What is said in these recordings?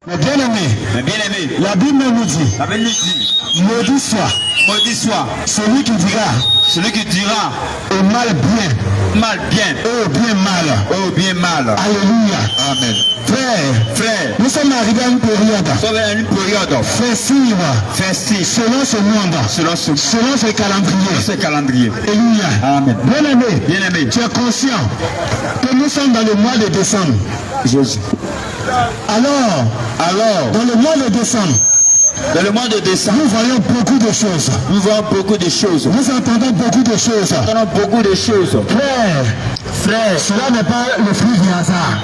Mais bien aimé, la Bible nous dit, maudit soit celui qui dira au mal bien, au bien mal. Alléluia. Amen. Frère, nous sommes arrivés à une période festive selon ce monde, selon ce calendrier. Alléluia. Amen. Bien aimé, tu es conscient que nous sommes dans le mois de décembre. Jésus. Alors, dans le mois de décembre, nous voyons beaucoup de choses. Nous entendons beaucoup de choses. Frère, cela n'est pas le fruit du hasard.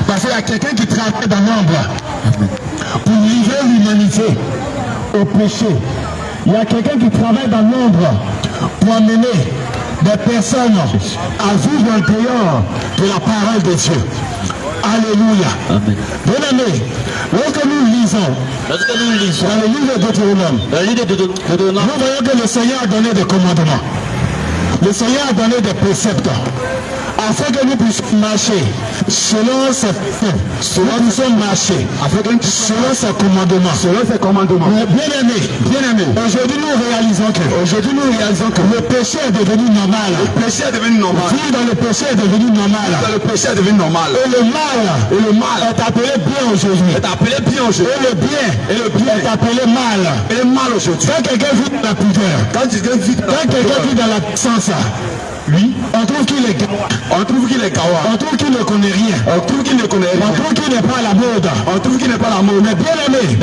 Parce qu'il y a quelqu'un qui travaille dans l'ombre pour livrer l'humanité au péché. Il y a quelqu'un qui travaille dans l'ombre pour amener des personnes à vivre en dehors de la parole de Dieu. Alléluia. Amen. Bien aimé, lorsque nous lisons dans le livre de Deutéronome, nous voyons que le Seigneur a donné des commandements. Le Seigneur a donné des préceptes afin que nous puissions marcher selon ses commandements. Mais bien aimé, aujourd'hui nous réalisons que le péché est devenu normal. Vivre dans le péché est devenu normal. Et le mal est appelé bien aujourd'hui. Et le bien est appelé mal. Quand quelqu'un vit dans la pudeur, quand quelqu'un vit dans la puissance, lui, on trouve qu'il est gawa. On trouve qu'il ne connaît rien. On trouve qu'il n'est pas à la mode. Mais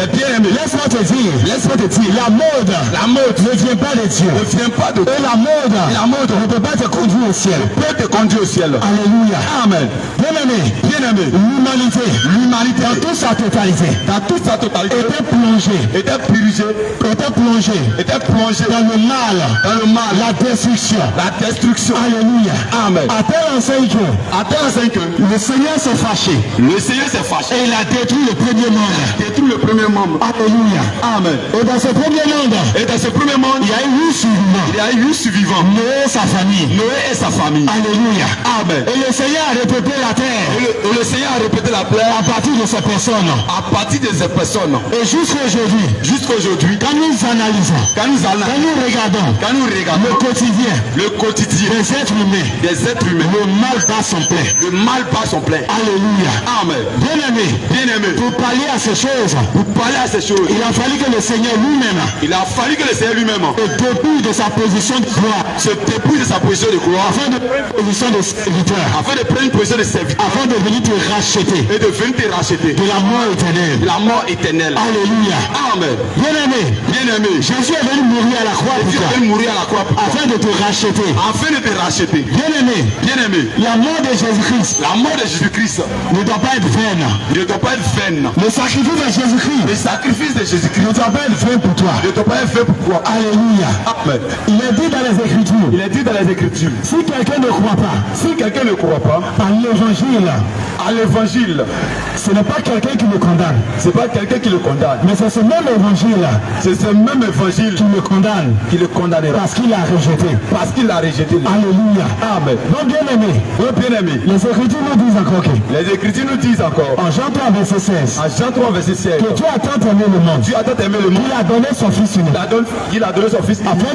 bien aimé, laisse-moi te dire, la mode ne vient pas de Dieu. Et la mode ne peut pas te conduire au ciel. Alléluia. Amen. Bien aimé, l'humanité dans toute sa totalité était plongée dans le mal, la destruction. Alléluia. Amen. À tel enseigne que le Seigneur s'est fâché. Et il a détruit le premier membre. Alléluia. Amen. Et dans ce premier monde, il y a eu 8 survivants. Noé et sa famille. Alléluia. Amen. Et le Seigneur a répété la terre. À partir de ces personnes. Et jusqu'aujourd'hui, quand nous analysons, quand nous regardons le quotidien des êtres humains, le mal bat son plein. Alléluia. Amen. Bien aimé, pour parler à ces choses, il a fallu que le Seigneur lui-même se dépouille de sa position de gloire, afin de prendre une position de serviteur, afin de venir te racheter de la mort éternelle. Alléluia. Amen. Bien aimé, Jésus est venu mourir à la croix pour toi, afin de te racheter. Bien aimé, la mort de Jésus-Christ ne doit pas être vaine. Le sacrifice de Jésus-Christ ne doit pas être vain pour toi. Alléluia. Amen. Il est dit dans les Écritures. Si quelqu'un ne croit pas à l'évangile, ce n'est pas quelqu'un qui le condamne. Mais c'est ce même évangile qui le condamnera. Parce qu'il l'a rejeté. Alléluia. Amen. Donc bien aimé, les Écritures nous disent encore en Jean 3 verset 16 que Dieu a tant aimé le monde qu'il a donné son Fils unique, afin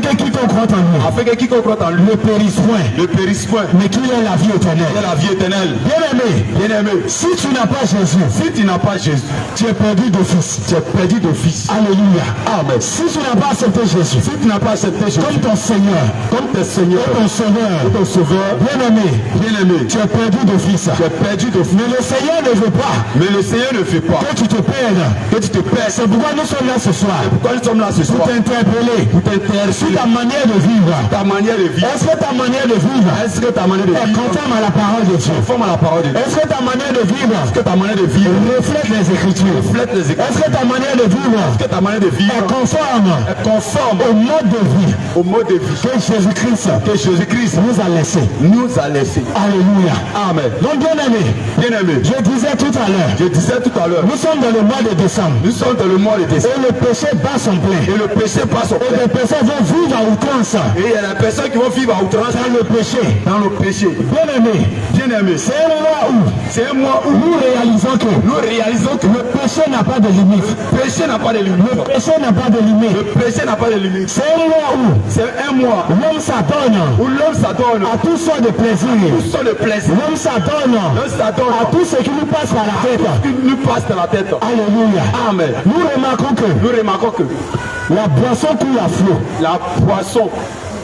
que quiconque croit en lui ne périsse point, mais qu'il ait la vie éternelle. Bien aimé, si tu n'as pas Jésus, tu es perdu d'office. Alléluia. Amen. Si tu n'as pas accepté Jésus, comme ton Seigneur, et ton Sauveur, bien aimé, tu es perdu d'office. Mais le Seigneur ne veut pas que tu te perdes. C'est pourquoi nous sommes là ce soir. Pour t'interpeller sur ta manière de vivre. Est-ce que ta manière de vivre est conforme à la parole de Dieu? Est-ce que ta manière de vivre reflète les Écritures? Est-ce que ta manière de vivre est conforme au mode de vie que Jésus-Christ nous a laissé. Alléluia. Amen. Donc bien aimé, je disais tout à l'heure, nous sommes dans le mois de décembre. Et le péché bat son plein. Et les personnes vont vivre à outrance. Dans le péché. Bien aimé, c'est un mois où C'est un mois où nous réalisons que le péché n'a pas de limite. Le péché n'a pas de limite. Le péché n'a pas de limite. Le péché n'a pas de limite. C'est un mois où l'homme s'adonne à toutes sortes de plaisirs. L'homme s'adonne à tout ce qui nous passe par la tête. Alléluia. Amen. Nous remarquons que la boisson coule à flot.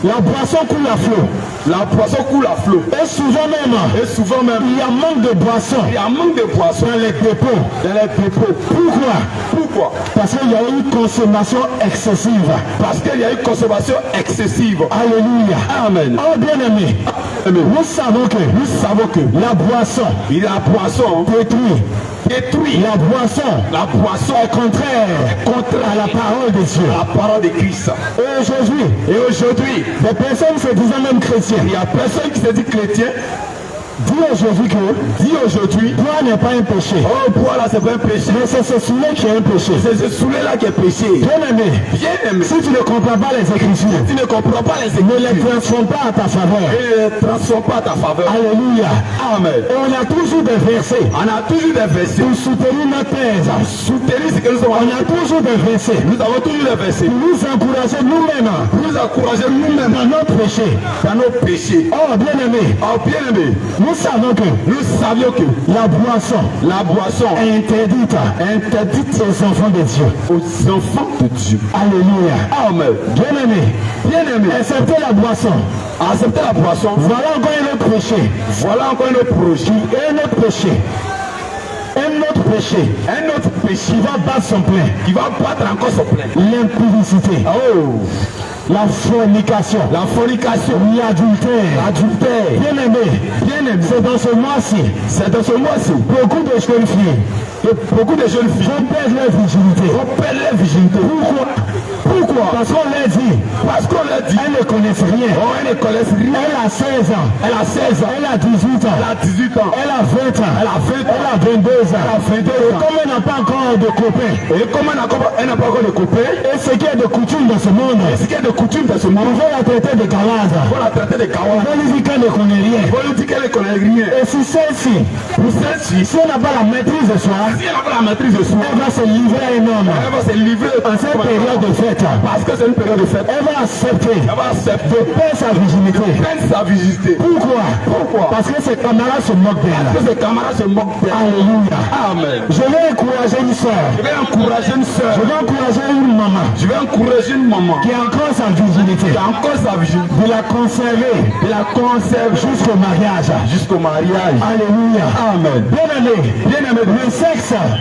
La boisson coule à flot. Et souvent même, il y a manque de boisson. Dans les dépôts. Pourquoi? Parce qu'il y a une consommation excessive. Alléluia. Amen. Oh bien-aimé, nous savons que la boisson détruit. La boisson est contraire à la parole de Dieu. La parole de Christ. Et aujourd'hui, des personnes se disant même chrétiens. Il y a personne qui se dit chrétien. Dis aujourd'hui, boire n'est pas un péché. Oh, boire là, c'est pas un péché. Mais c'est ce soulet qui est un péché. C'est ce soulet là qui est péché. Bien-aimé. Si tu ne comprends pas les Écritures, ne les transforme pas à ta faveur. Alléluia. Amen. Et on a toujours des versets. Pour soutenir notre thèse. On a toujours des versets. Nous avons toujours des versets. Pour nous encourager nous-mêmes. Dans nos péchés. Oh, bien-aimé. Nous savions que la boisson est interdite aux enfants de Dieu. Alléluia. Amen. Bien-aimé. Acceptez la boisson. Voilà encore un autre péché. Un autre péché qui va battre son plein. L'impudicité. Oh. La fornication, l'adultère. Bien-aimé, c'est dans ce mois-ci. Beaucoup de jeunes filles vont perdre leur virginité. Pourquoi? Parce qu'on leur dit. Elles ne connaissent rien. Elle a 16 ans. Elle a 18 ans. Elle a 20 ans. Elle a 22 ans. Et comme elle n'a pas encore de copain. Et ce qui est de coutume dans ce monde. On va la traiter de galade. On va lui dire qu'elle ne connaît rien. Et si celle-ci, si elle n'a pas la maîtrise de soi, elle va se livrer à un homme. En cette période de fête. Parce que c'est une période de fête. Elle va accepter de perdre sa virginité. Pourquoi? Parce que ses camarades se moquent d'elle. Alléluia. Amen. Je vais encourager une soeur. Je vais encourager une maman. Qui a encore sa virginité. De la conserver. Jusqu'au mariage. Alléluia. Amen. Bien-aimé. Le sexe est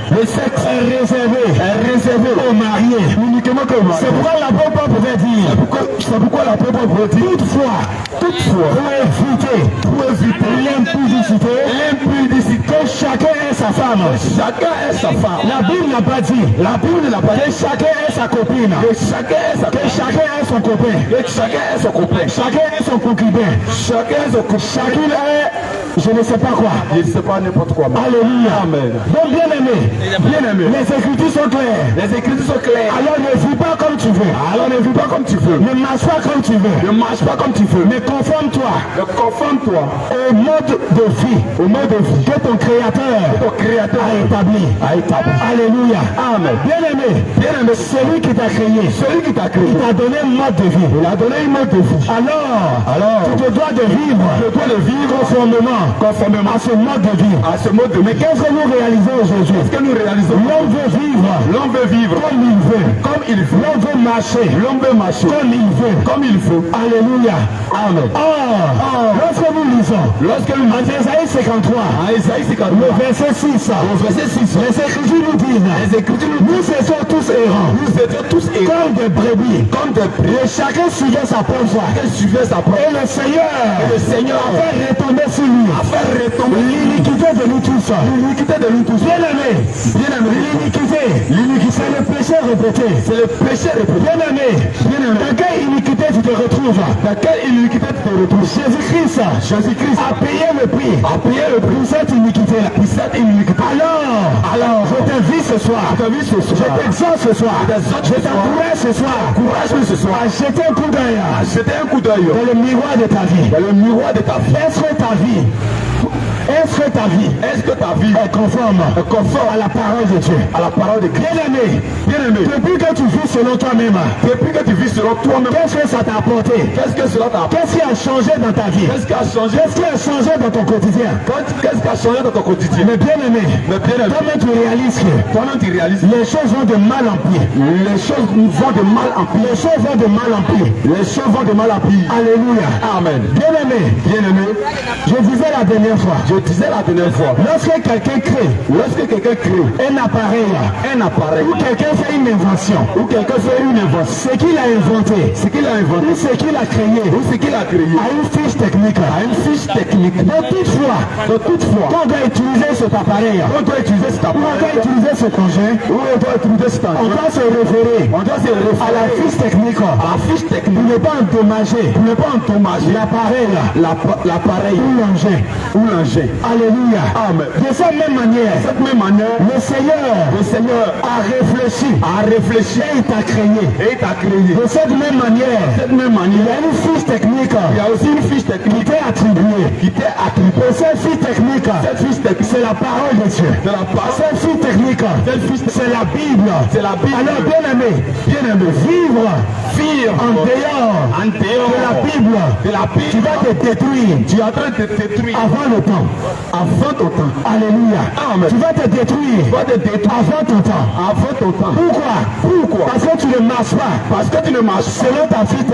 réservé aux mariés. Uniquement que mariés. C'est pourquoi l'apôtre pouvait dire. Toutefois, pour éviter l'impudicité, que chacun ait sa femme. La Bible n'a pas dit. Que chacun ait sa copine. Que chacun ait son copain. Chacun ait son concubin. Chacune ait je ne sais pas quoi. N'importe quoi. Alléluia. Amen. Donc bien-aimé, les Écritures sont claires. Alors ne vis pas comme tu veux. Ne marche pas comme tu veux. Mais conforme-toi au mode de vie que ton Créateur a établi. Alléluia. Amen. Bien-aimé, celui qui t'a créé, il t'a donné un mode de vie. Alors, tu te dois de vivre conformément à ce mode de vie. Mais qu'est-ce que nous réalisons aujourd'hui? L'homme veut vivre comme il veut. L'homme veut marcher comme il veut. Alléluia. Amen. Lorsque nous lisons en Isaïe 53, le verset 6, les Écritures nous disent, nous étions tous errants, comme des brebis, et chacun suivait sa propre voie. Et le Seigneur a fait retomber sur lui l'iniquité de nous tous. Bien-aimé, l'iniquité, c'est le péché répété. Bien-aimé, dans quelle iniquité tu te retrouves? Jésus-Christ a payé le prix pour cette iniquité-là. Alors, je t'invite ce soir, je t'exhorte ce soir, je t'encourage ce soir à jeter un coup d'œil dans le miroir de ta vie. Est-ce que ta vie Est-ce que ta vie est conforme à la parole de Dieu? À la parole de Dieu. Bien-aimé, depuis que tu vis selon toi-même, qu'est-ce que ça t'a apporté? Qu'est-ce qui a changé dans ta vie? Qu'est-ce qui a changé dans ton quotidien? Mais bien-aimé, toi-même tu réalises que les choses vont de mal en pire. Les choses vont de mal en pire. Alléluia. Amen. Bien-aimé, je disais la dernière fois, lorsque quelqu'un crée un appareil, ou quelqu'un fait une invention, ce qu'il a inventé, ou ce qu'il a créé, a une fiche technique. Donc toutefois, quand on doit utiliser cet appareil, on doit utiliser ce projet, on doit se référer à la fiche technique pour ne pas endommager l'appareil ou l'engin. Alléluia. Amen. De cette même manière, le Seigneur a réfléchi et il t'a créé. De cette même manière, il y a une fiche technique. Il y a aussi une fiche technique qui t'est attribuée. Et cette fiche technique, c'est la parole de Dieu. Cette fiche technique, c'est la Bible. Alors bien-aimé, vivre en dehors de la Bible, tu vas te détruire. Tu es en train de te détruire avant le temps. Alléluia. Amen. Tu vas te détruire avant ton temps. Pourquoi? Parce que tu ne marches pas. Selon ta fiche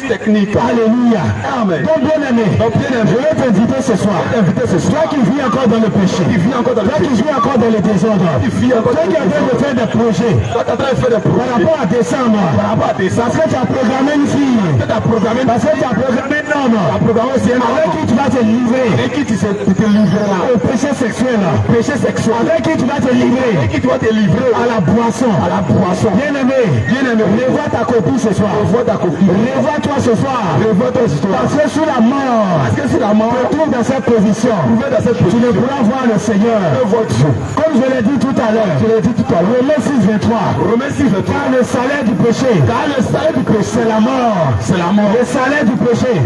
technique. Alléluia. Amen. Donc bien-aimé, je vais t'inviter ce soir. Toi qui vis encore dans le péché, toi qui vis encore dans le désordre, toi qui es en train de faire des projets par rapport à décembre, parce que tu as programmé une fille, parce que tu as programmé un homme avec qui tu vas te livrer au péché sexuel, avec qui tu vas te livrer à la boisson. Bien-aimé, revois ta copie ce soir. Revois-toi ce soir. Parce que sous la mort, tu trouves dans cette position, tu ne pourras voir le Seigneur. Comme je l'ai dit tout à l'heure, Romains 6:23. Car le salaire du péché, c'est la mort. Le salaire du péché,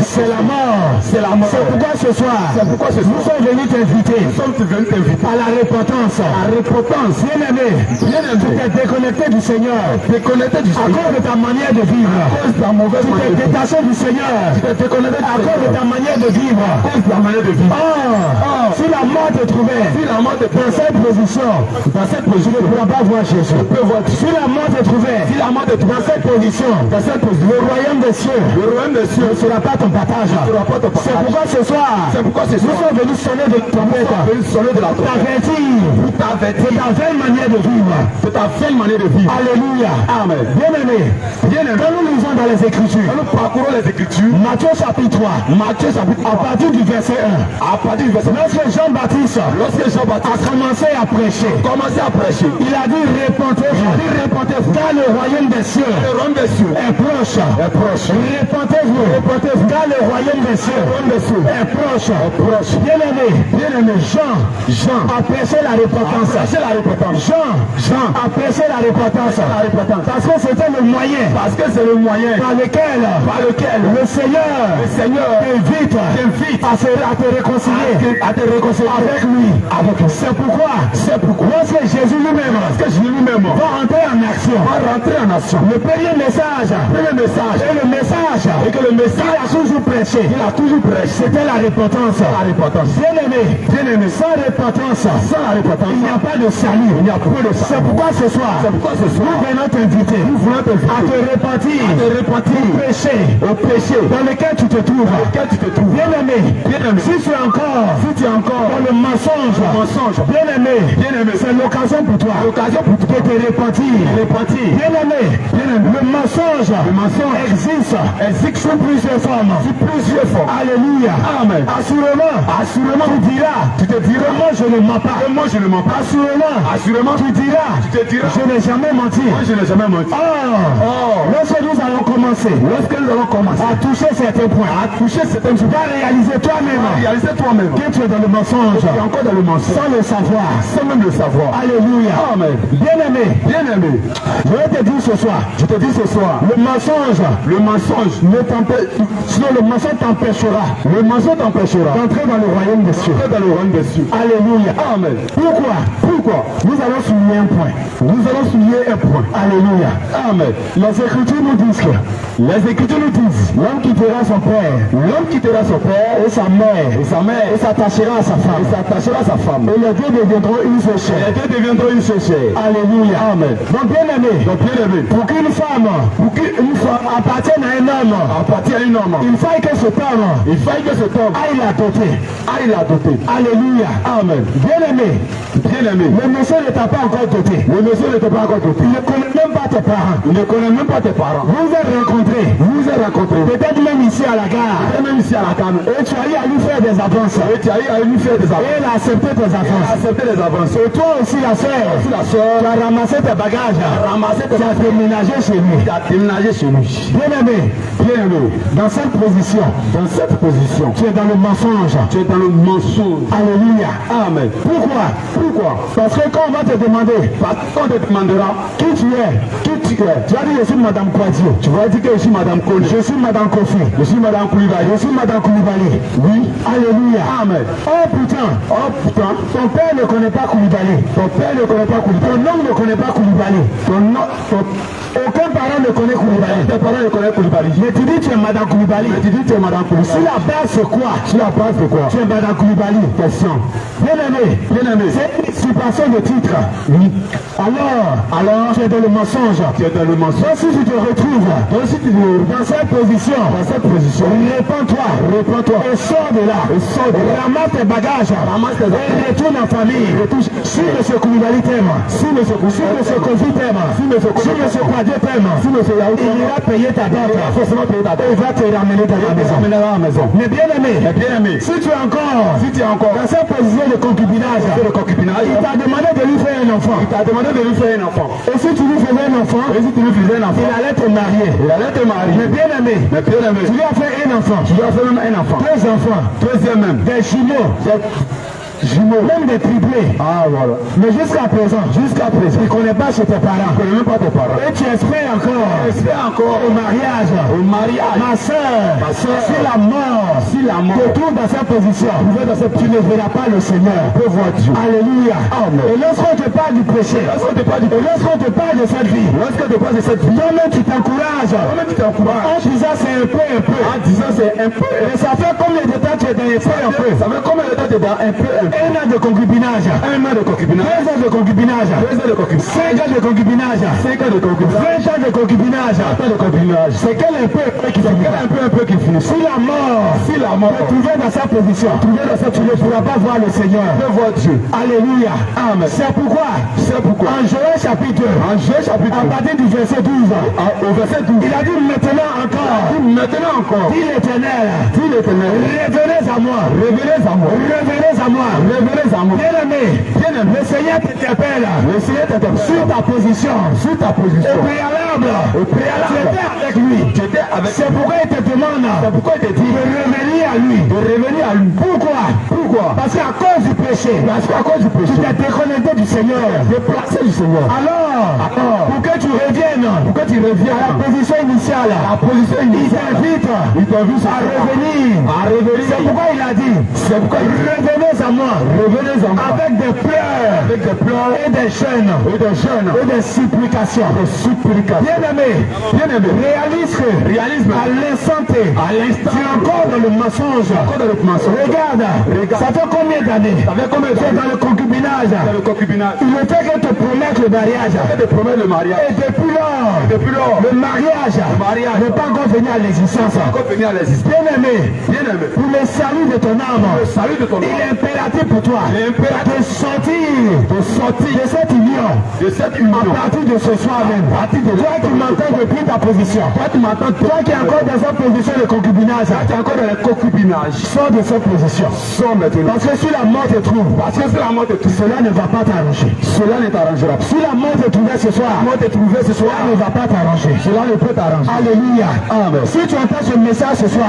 c'est la mort. C'est pourquoi ce soir, nous sommes venus t'inviter à la repentance. Bien-aimé, tu t'es déconnecté du Seigneur à cause de ta manière de vivre. Tu t'es détaché du Seigneur à cause de ta manière de vivre. Si la mort te trouvait dans cette position, tu ne pourras pas voir Jésus. Si la mort te trouvait dans cette position, le royaume des cieux ne sera pas ton partage. C'est pourquoi ce soir, nous sommes venus sonner de trompette, t'avertir de ta vaine manière de vivre. Alléluia. Amen. Bien-aimé, quand nous lisons dans les Écritures, nous parcourons les Écritures, Matthieu chapitre 3, à partir du verset 1, lorsque Jean-Baptiste a commencé à prêcher, il a dit répentez-vous, car le royaume des cieux est proche. Répentez-vous, car le royaume des cieux est proche. Bien-aimé, Jean a prêché la repentance. Jean a prêché la repentance. Parce que c'était le moyen par lequel le Seigneur t'invite à te réconcilier avec lui. C'est pourquoi lorsque Jésus lui-même va rentrer en action, le premier message et le message qu'il a toujours prêché, c'était la repentance. Bien-aimé, sans repentance, il n'y a pas de salut. C'est pourquoi ce soir, nous venons t'inviter à te repentir au péché dans lequel tu te trouves. Bien-aimé, si tu es encore dans le mensonge, bien-aimé, c'est l'occasion pour toi de te repentir. Bien-aimé, le mensonge existe sous plusieurs formes. Alléluia. Amen. Assurément, tu te diras, moi je ne mens pas. Assurément, tu diras, je n'ai jamais menti. Lorsque nous allons commencer à toucher certains points, tu vas réaliser toi-même que tu es dans le mensonge, sans le savoir. Alléluia. Amen. Bien-aimé, je vais te dire ce soir, le mensonge ne t'empêche Sinon le mensonge t'empêchera. Le mensonge t'empêchera d'entrer dans le royaume des cieux. Dans le royaume des cieux. Alléluia. Amen. Pourquoi? Nous allons souligner un point. Alléluia. Amen. Les Écritures nous disent que l'homme quittera son père. Et sa mère. Et s'attachera à sa femme. Et les deux deviendront une seule chair. Alléluia. Amen. Donc bien aimé. Pour qu'une femme appartienne à un homme, il faille que cet homme aille la doter. Alléluia. Amen. Bien aimé. Le monsieur ne t'a pas encore doté. Il ne connaît même pas tes parents. Vous vous êtes rencontrés. Peut-être même ici à la gare. Et tu as eu à lui faire des avances. Et il a accepté tes avances. Et toi aussi la soeur, tu as ramassé tes bagages. Tu as déménagé chez lui. Bien aimé. Dans cette position, tu es dans le mensonge. Alléluia. Amen. Pourquoi? Parce que quand on va te demander, qui tu es, tu vas dire je suis Madame Kouadio. Tu vas dire que je suis Madame Kone. Je suis Madame Kofi. Je suis Madame Koulibaly. Oui. Alléluia. Amen. Oh putain. Ton père ne connaît pas Koulibaly. Ton homme ne connaît pas Koulibaly. Aucun parent ne connaît Koulibaly. Tes parents ne connaissent Koulibaly. Mais tu dis tu es Madame Koulibaly. Si la base c'est quoi? Tu es Madame Koulibaly. Question. Bien aimé. C'est une usurpation de titre. Oui. Alors, tu es dans le mensonge. Donc si tu te retrouves dans cette position, répands-toi et sors de là. Ramasse tes bagages et retourne en famille. Si M. Koulibaly t'aime, si M. Kofi t'aime, si M. Kouadio t'aime, il ira payer ta dette. Il va te ramener dans la maison. Mais bien aimé, si tu es encore dans cette position de concubinage, il t'a demandé de lui faire un enfant. Et si tu lui faisais un enfant, il allait te marier. Mais bien aimé, tu lui as fait un enfant. Deux enfants. Des jumeaux, même des triplés. Voilà. Mais jusqu'à présent, tu ne connais pas chez tes parents. Et tu espères encore au mariage. Ma soeur, si la mort te trouve dans cette position, tu ne verras pas le Seigneur. Alléluia. Amen. Et lorsqu'on te parle du péché, et lorsqu'on te parle de cette vie, toi-même tu t'encourages. En disant c'est un peu. Mais ça fait combien de temps tu es dans un peu? 1 an de concubinage. 2 ans de concubinage. 5 ans de concubinage. 20 ans de concubinage. C'est quel un peu qui finit. Si la mort te trouvait dans sa position, tu ne pourras pas voir le Seigneur. Dieu. Alléluia. Amen. C'est pourquoi en Joël chapitre 2, à partir du verset 12, il a dit maintenant encore, dit l'Éternel, revenez à moi. Bien aimé, le Seigneur t'interpelle sur ta position. Au préalable, tu étais avec lui. C'est pourquoi il te demande de revenir à lui. Pourquoi? Parce qu'à cause du péché, tu t'es déconnecté du Seigneur. Alors, pour que tu reviennes à la position initiale, il t'invite à revenir. C'est pourquoi il a dit, revenez à moi. Avec des pleurs et des jeûnes et des supplications. Bien aimé, réalise à l'instant T, tu es encore dans le mensonge. Regarde, ça fait combien d'années tu es dans le concubinage? Il ne fait que te promettre le mariage. Et depuis lors, le mariage n'est pas encore venu à l'existence. Bien aimé, pour le salut de ton âme, il est impératif pour toi de sortir de cette union à partir de ce soir même. Toi qui m'entends depuis ta position, toi qui es encore dans cette position de concubinage, sors de cette position. Parce que si la mort te trouve, cela ne va pas t'arranger. Si la mort te trouvait ce soir, cela ne va pas t'arranger. Cela ne peut t'arranger. Alléluia. Amen. Si tu entends ce message ce soir,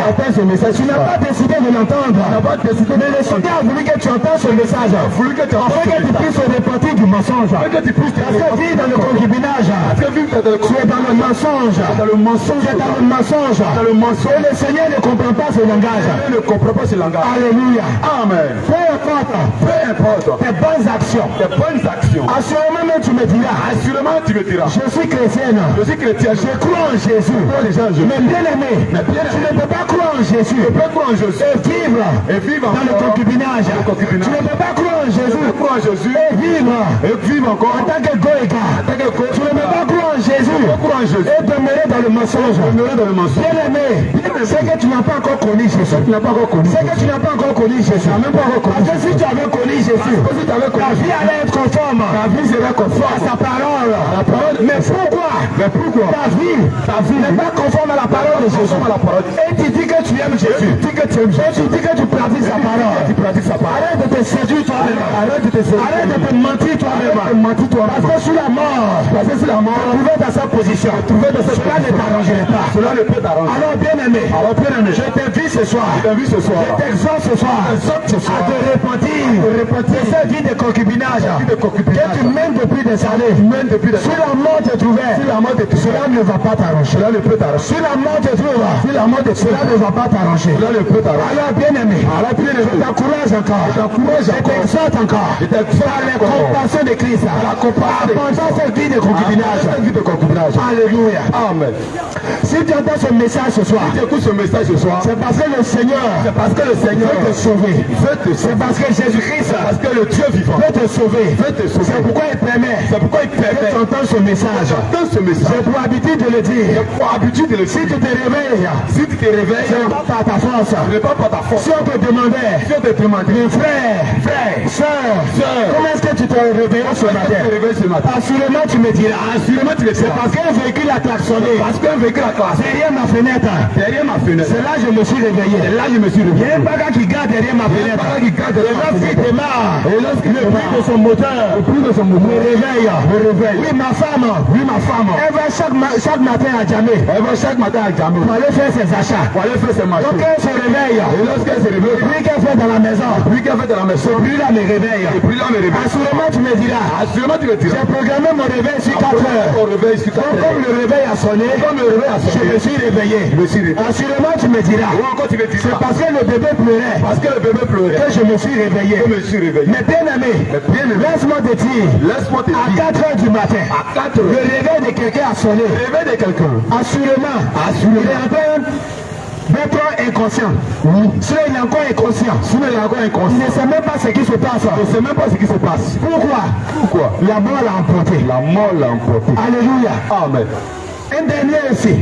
tu n'as pas décidé de l'entendre, mais le Seigneur a voulu que tu entends ce message, afin que tu puisses te repentir du mensonge. Parce que vivre dans le concubinage, Tu es dans le mensonge. Dans le mensonge. Tu es dans le mensonge. Dans le mensonge. Et le Seigneur ne comprend pas ce langage. Il ne comprend pas ce langage. Alléluia. Amen. Peu importe tes bonnes actions. Tes bonnes actions. Assurément même tu me diras. Assurément tu me diras. Je suis chrétienne. Je suis chrétienne. Je crois en Jésus. Mais bien aimé, tu ne peux pas croire en Jésus. Tu ne peux pas croire en Jésus. Et vivre dans le concubinage. Tu ne peux pas croire en Jésus. Et vivre encore en tant que goéga. Tu ne peux pas croire en Jésus. Et demeurer dans le mensonge. Bien aimé, c'est que tu n'as pas encore connu Jésus. C'est que tu n'as pas encore connu Jésus. Parce que si tu avais connu Jésus, ta vie allait être conforme. Ta vie serait conforme à sa parole. Mais pourquoi ta vie n'est pas conforme à la parole de Jésus? Et tu dis que tu aimes Jésus. Et tu dis que tu pratiques sa parole. Arrête de te séduire toi-même. Arrête de te mentir toi-même. Parce que sous la mort, trouver dans sa position, cela ne t'arrangerait pas. Alors bien aimé, je t'invite ce soir. Je t'exhorte ce soir à te repentir de cette vie de concubinage que tu mènes depuis des années. Si la mort te trouvait, cela ne va pas t'arranger. Si la mort te trouve, cela ne va pas t'arranger. Alors bien aimé, je t'encourage encore. Je t'exhorte encore par les compassions de Christ à penser cette vie de concubinage. Alléluia. Amen. Si tu entends ce message ce soir, c'est parce que le Seigneur veut te sauver. C'est parce que Jésus-Christ, le Dieu vivant, veut te sauver. C'est pourquoi il permet que tu entends ce message. J'ai pour habitude de le dire. Si tu te réveilles, ce n'est pas par ta force. Si on te demandait, mes frères, sœurs, comment est-ce que tu te réveilles ce matin? Assurément tu me diras. C'est parce qu'un véhicule a klaxonné. Derrière ma fenêtre. C'est là que je me suis réveillé. Il y a un bagage qui garde derrière ma fenêtre. Et lorsqu'il démarre, le bruit de son moteur me réveille. Oui, ma femme, elle va chaque matin à Djamé. Pour aller faire ses achats. Donc elle se réveille. Le bruit qu'elle fait dans la maison. Ce bruit-là me réveille. Assurément tu me diras. J'ai programmé mon réveil sur 4 heures. Donc comme le réveil a sonné, je me suis réveillé. Assurément tu me diras. C'est parce que le bébé pleurait que je me suis réveillé. Mais bien aimé, laisse-moi te dire, à 4 heures du matin, le réveil de quelqu'un a sonné. Assurément, il est en train d'être inconscient. S'il est encore inconscient, il ne sait même pas ce qui se passe. Pourquoi? La mort l'a emporté. Alléluia. Amen. Un dernier aussi.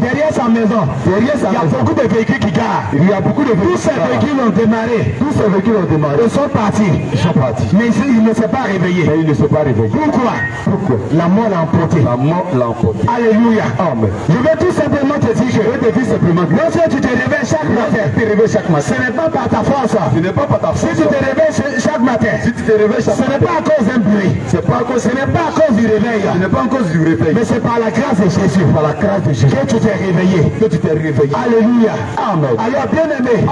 Derrière sa maison, il y a beaucoup de véhicules qui garent. Tous ces véhicules ont démarré. Ils sont partis. Mais il ne s'est pas réveillé. Pourquoi? La mort l'a emporté. Alléluia. Amen. Je vais tout simplement te dire que lorsque tu te réveilles chaque matin, ce n'est pas par ta force. Si tu te réveilles chaque matin, ce n'est pas à cause d'un bruit. Ce n'est pas à cause du réveil. Mais c'est par la grâce de Jésus. Que tu t'es réveillé. Alléluia. Amen. Alors bien aimé,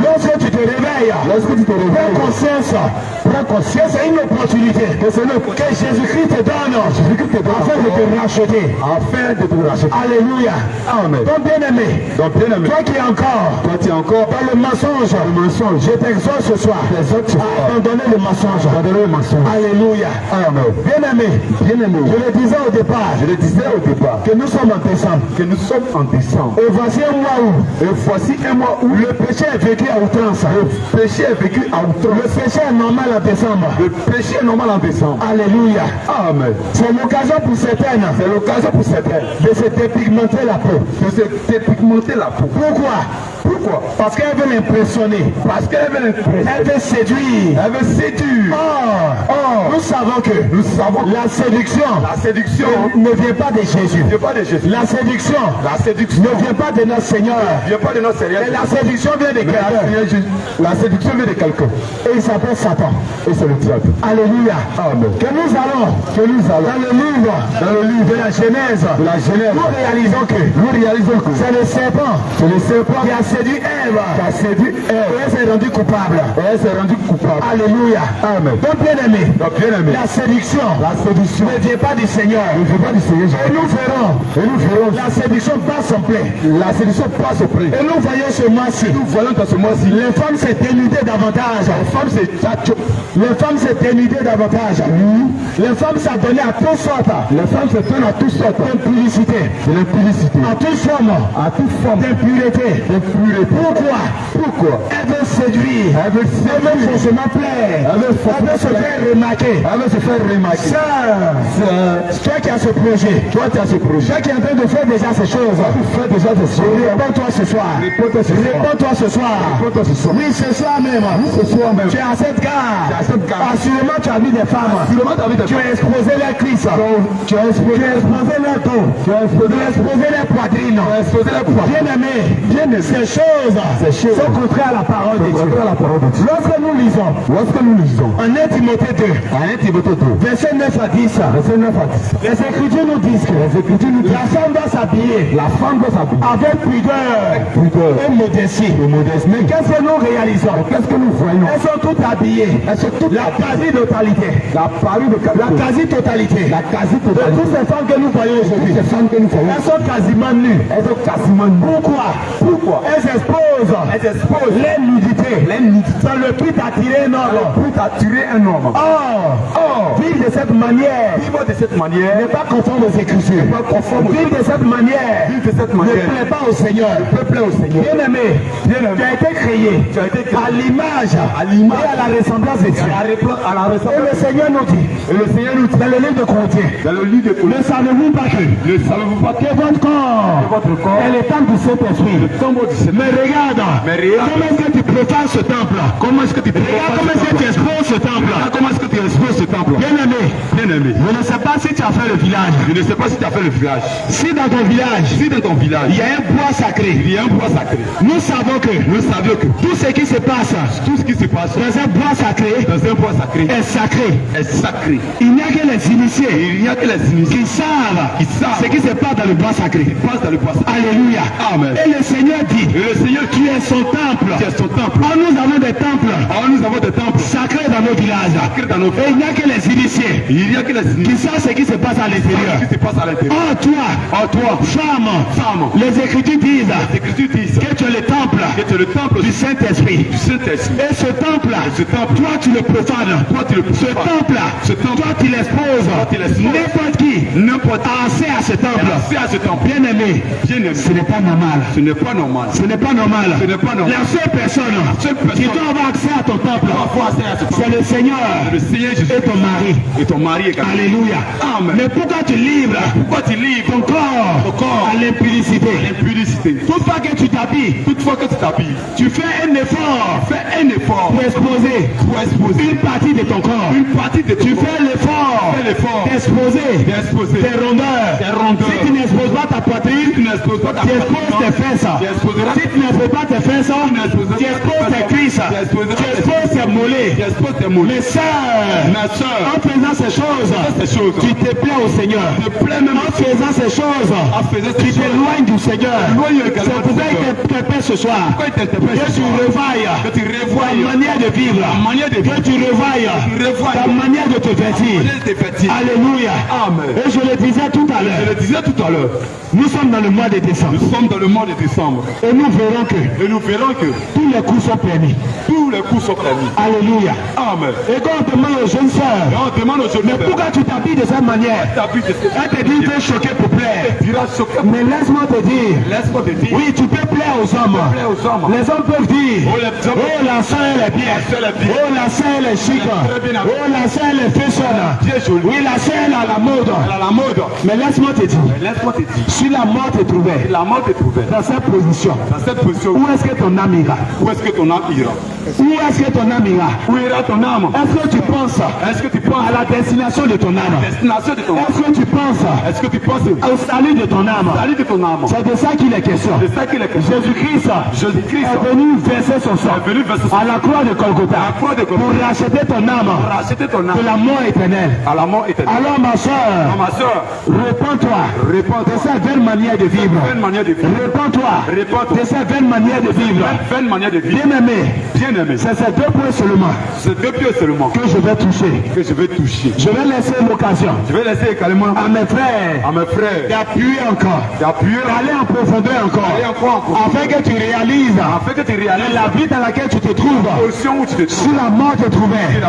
lorsque tu te réveilles, prends conscience, c'est une opportunité que Jésus-Christ te donne afin de te racheter. Alléluia. Amen. Donc bien aimé, toi qui es encore dans le mensonge, je t'exhorte ce soir à abandonner le mensonge. Alléluia. Amen. Bien aimé, je le disais au départ, que nous sommes en décembre. Et voici un mois où le péché est vécu à outrance. Le péché est normal en décembre. Alléluia. Amen. C'est l'occasion pour certaines de se dépigmenter la peau. Pourquoi? Parce qu'elle veut l'impressionner. Elle veut séduire. Or, nous savons que la séduction ne vient pas de Jésus. La séduction ne vient pas de notre Seigneur. Mais la séduction vient de quelqu'un. Et il s'appelle Satan. Et c'est le diable. Alléluia. Amen. Que nous allons dans le livre de la Genèse, nous réalisons que c'est le serpent qui a séduit séduit Ève. Et elle s'est rendue coupable. Alléluia. Amen. Donc bien aimé. Bien-aimé. La séduction ne vient pas du Seigneur. Et nous verrons la séduction bat son plein. Et nous voyons ce mois-ci. Les femmes se dénudaient davantage. Les femmes se dénudaient davantage. Les femmes s'adonnaient à toutes sortes. D'impudicité. À toute forme d'impureté. Pourquoi? Elle veut séduire. Elle veut forcément plaire. Elle veut se faire remarquer. Sœur, toi qui as ce projet. Toi qui es en train de faire déjà ces choses. Réponds-toi ce soir. Oui, ce soir même. Tu es à cette gare. Assurément, tu as vu des femmes. Tu as exposé leur cuisse. Tu as exposé leur dos. Tu as exposé leur poitrine. Bien-aimé, ces choses sont contraires à la parole de Dieu. Lorsque nous lisons en 1 Timothée 2, verset 9 à 10, les Écritures nous disent que la femme doit s'habiller avec pudeur et modestie. Mais qu'est-ce que nous réalisons? Elles sont toutes habillées. La quasi-totalité. De toutes ces femmes que nous voyons aujourd'hui, elles sont quasiment nues. Pourquoi? Elles exposent les nudités dans le but d'attirer un homme. Or, vivre de cette manière n'est pas conforme aux Écritures. Vivre de cette manière ne plaît pas au Seigneur. Bien-aimé, tu as été créé à l'image et à la ressemblance de Dieu. Et le Seigneur nous dit dans le livre de Corinthiens, ne savez-vous pas que votre corps est le temple du Saint-Esprit? Mais regarde, comment est-ce que tu profanes ce temple? Comment est-ce que tu exposes ce temple? Bien-aimé, je ne sais pas si tu as fait le village. Si dans ton village, il y a un bois sacré. Nous savons que tout ce qui se passe dans un bois sacré est sacré. Il n'y a que les initiés qui savent ce qui se passe dans le bois sacré. Alléluia. Amen. Et le Seigneur dit, tu es son temple. Or, nous avons des temples sacrés dans nos villages. Et il n'y a que les initiés qui savent ce qui se passe à l'intérieur. Oh toi, femme, les Écritures disent que tu es le temple du Saint-Esprit. Et ce temple, toi tu le profanes. Ce temple, toi tu l'exposes. N'importe qui a accès à ce temple. Bien aimé, ce n'est pas normal. La seule personne qui doit avoir accès à ton temple, c'est le Seigneur et ton mari. Alléluia. Amen. Mais pourquoi tu livres ton corps à l'impudicité? Toutefois que tu t'habilles, tu fais un effort pour exposer une partie de ton corps. Tu fais l'effort d'exposer tes rondeurs. Si tu n'exposes pas ta poitrine, tu exposes tes fesses. Si tu n'exposes pas tes fesses, tu exposes tes cuisses. Tu exposes tes mollets. Mais sœur, en faisant ces choses, tu te plais au Seigneur. En faisant ces choses, tu t'éloignes du Seigneur. C'est pourquoi il t'interpelle ce soir. Que tu revoies ta manière de vivre. Que tu revoies ta manière de te vêtir. Alléluia. Amen. Et je le disais tout à l'heure. Nous sommes dans le mois de décembre. Et nous verrons que tous les coups sont permis. Alléluia. Amen. Et quand on demande aux jeunes sœurs, mais pourquoi tu t'habilles de cette manière? Elle te dit que choqué pour plaire. Mais laisse-moi te dire, oui, tu peux plaire aux hommes. Les hommes peuvent dire, oh la sœur elle est bien. Oh la sœur elle est chic. Oh la sœur elle est fashion. Oui, la sœur elle est à la mode. Mais laisse-moi te dire, si la mort te trouvait dans cette position, où est-ce que ton âme ira? Où est-ce que ton âme ira? Est-ce que tu penses à la destination de ton âme? Est-ce que tu penses au salut de ton âme? C'est de ça qu'il est question. Jésus-Christ est venu verser son à la croix de Golgotha pour racheter ton âme de la mort éternelle. Alors ma soeur, répands-toi de cette vaine manière de vivre. Répands-toi de cette vaine manière de vivre. Bien-aimé, c'est ces 2 points seulement que je vais toucher. Je vais laisser l'occasion à mes frères d'appuyer encore, d'aller en profondeur encore, afin que tu réalises la vie dans laquelle tu te trouves. Si la mort te trouvait,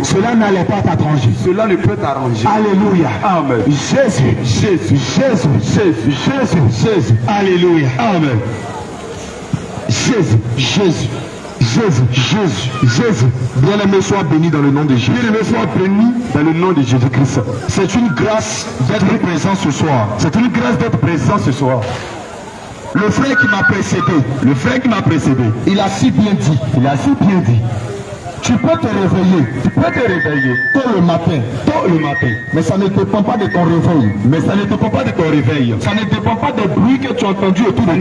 cela n'allait pas t'arranger. Cela ne peut t'arranger. Alléluia. Amen. Jésus. Alléluia. Amen. Jésus. Bien-aimé, sois béni dans le nom de Jésus. Bien-aimé, sois béni dans le nom de Jésus-Christ. C'est une grâce d'être présent ce soir. Le frère qui m'a précédé, il a si bien dit. Tu peux te réveiller tôt le matin, mais ça ne dépend pas de ton réveil. Ça ne dépend pas des bruits que tu as entendus autour de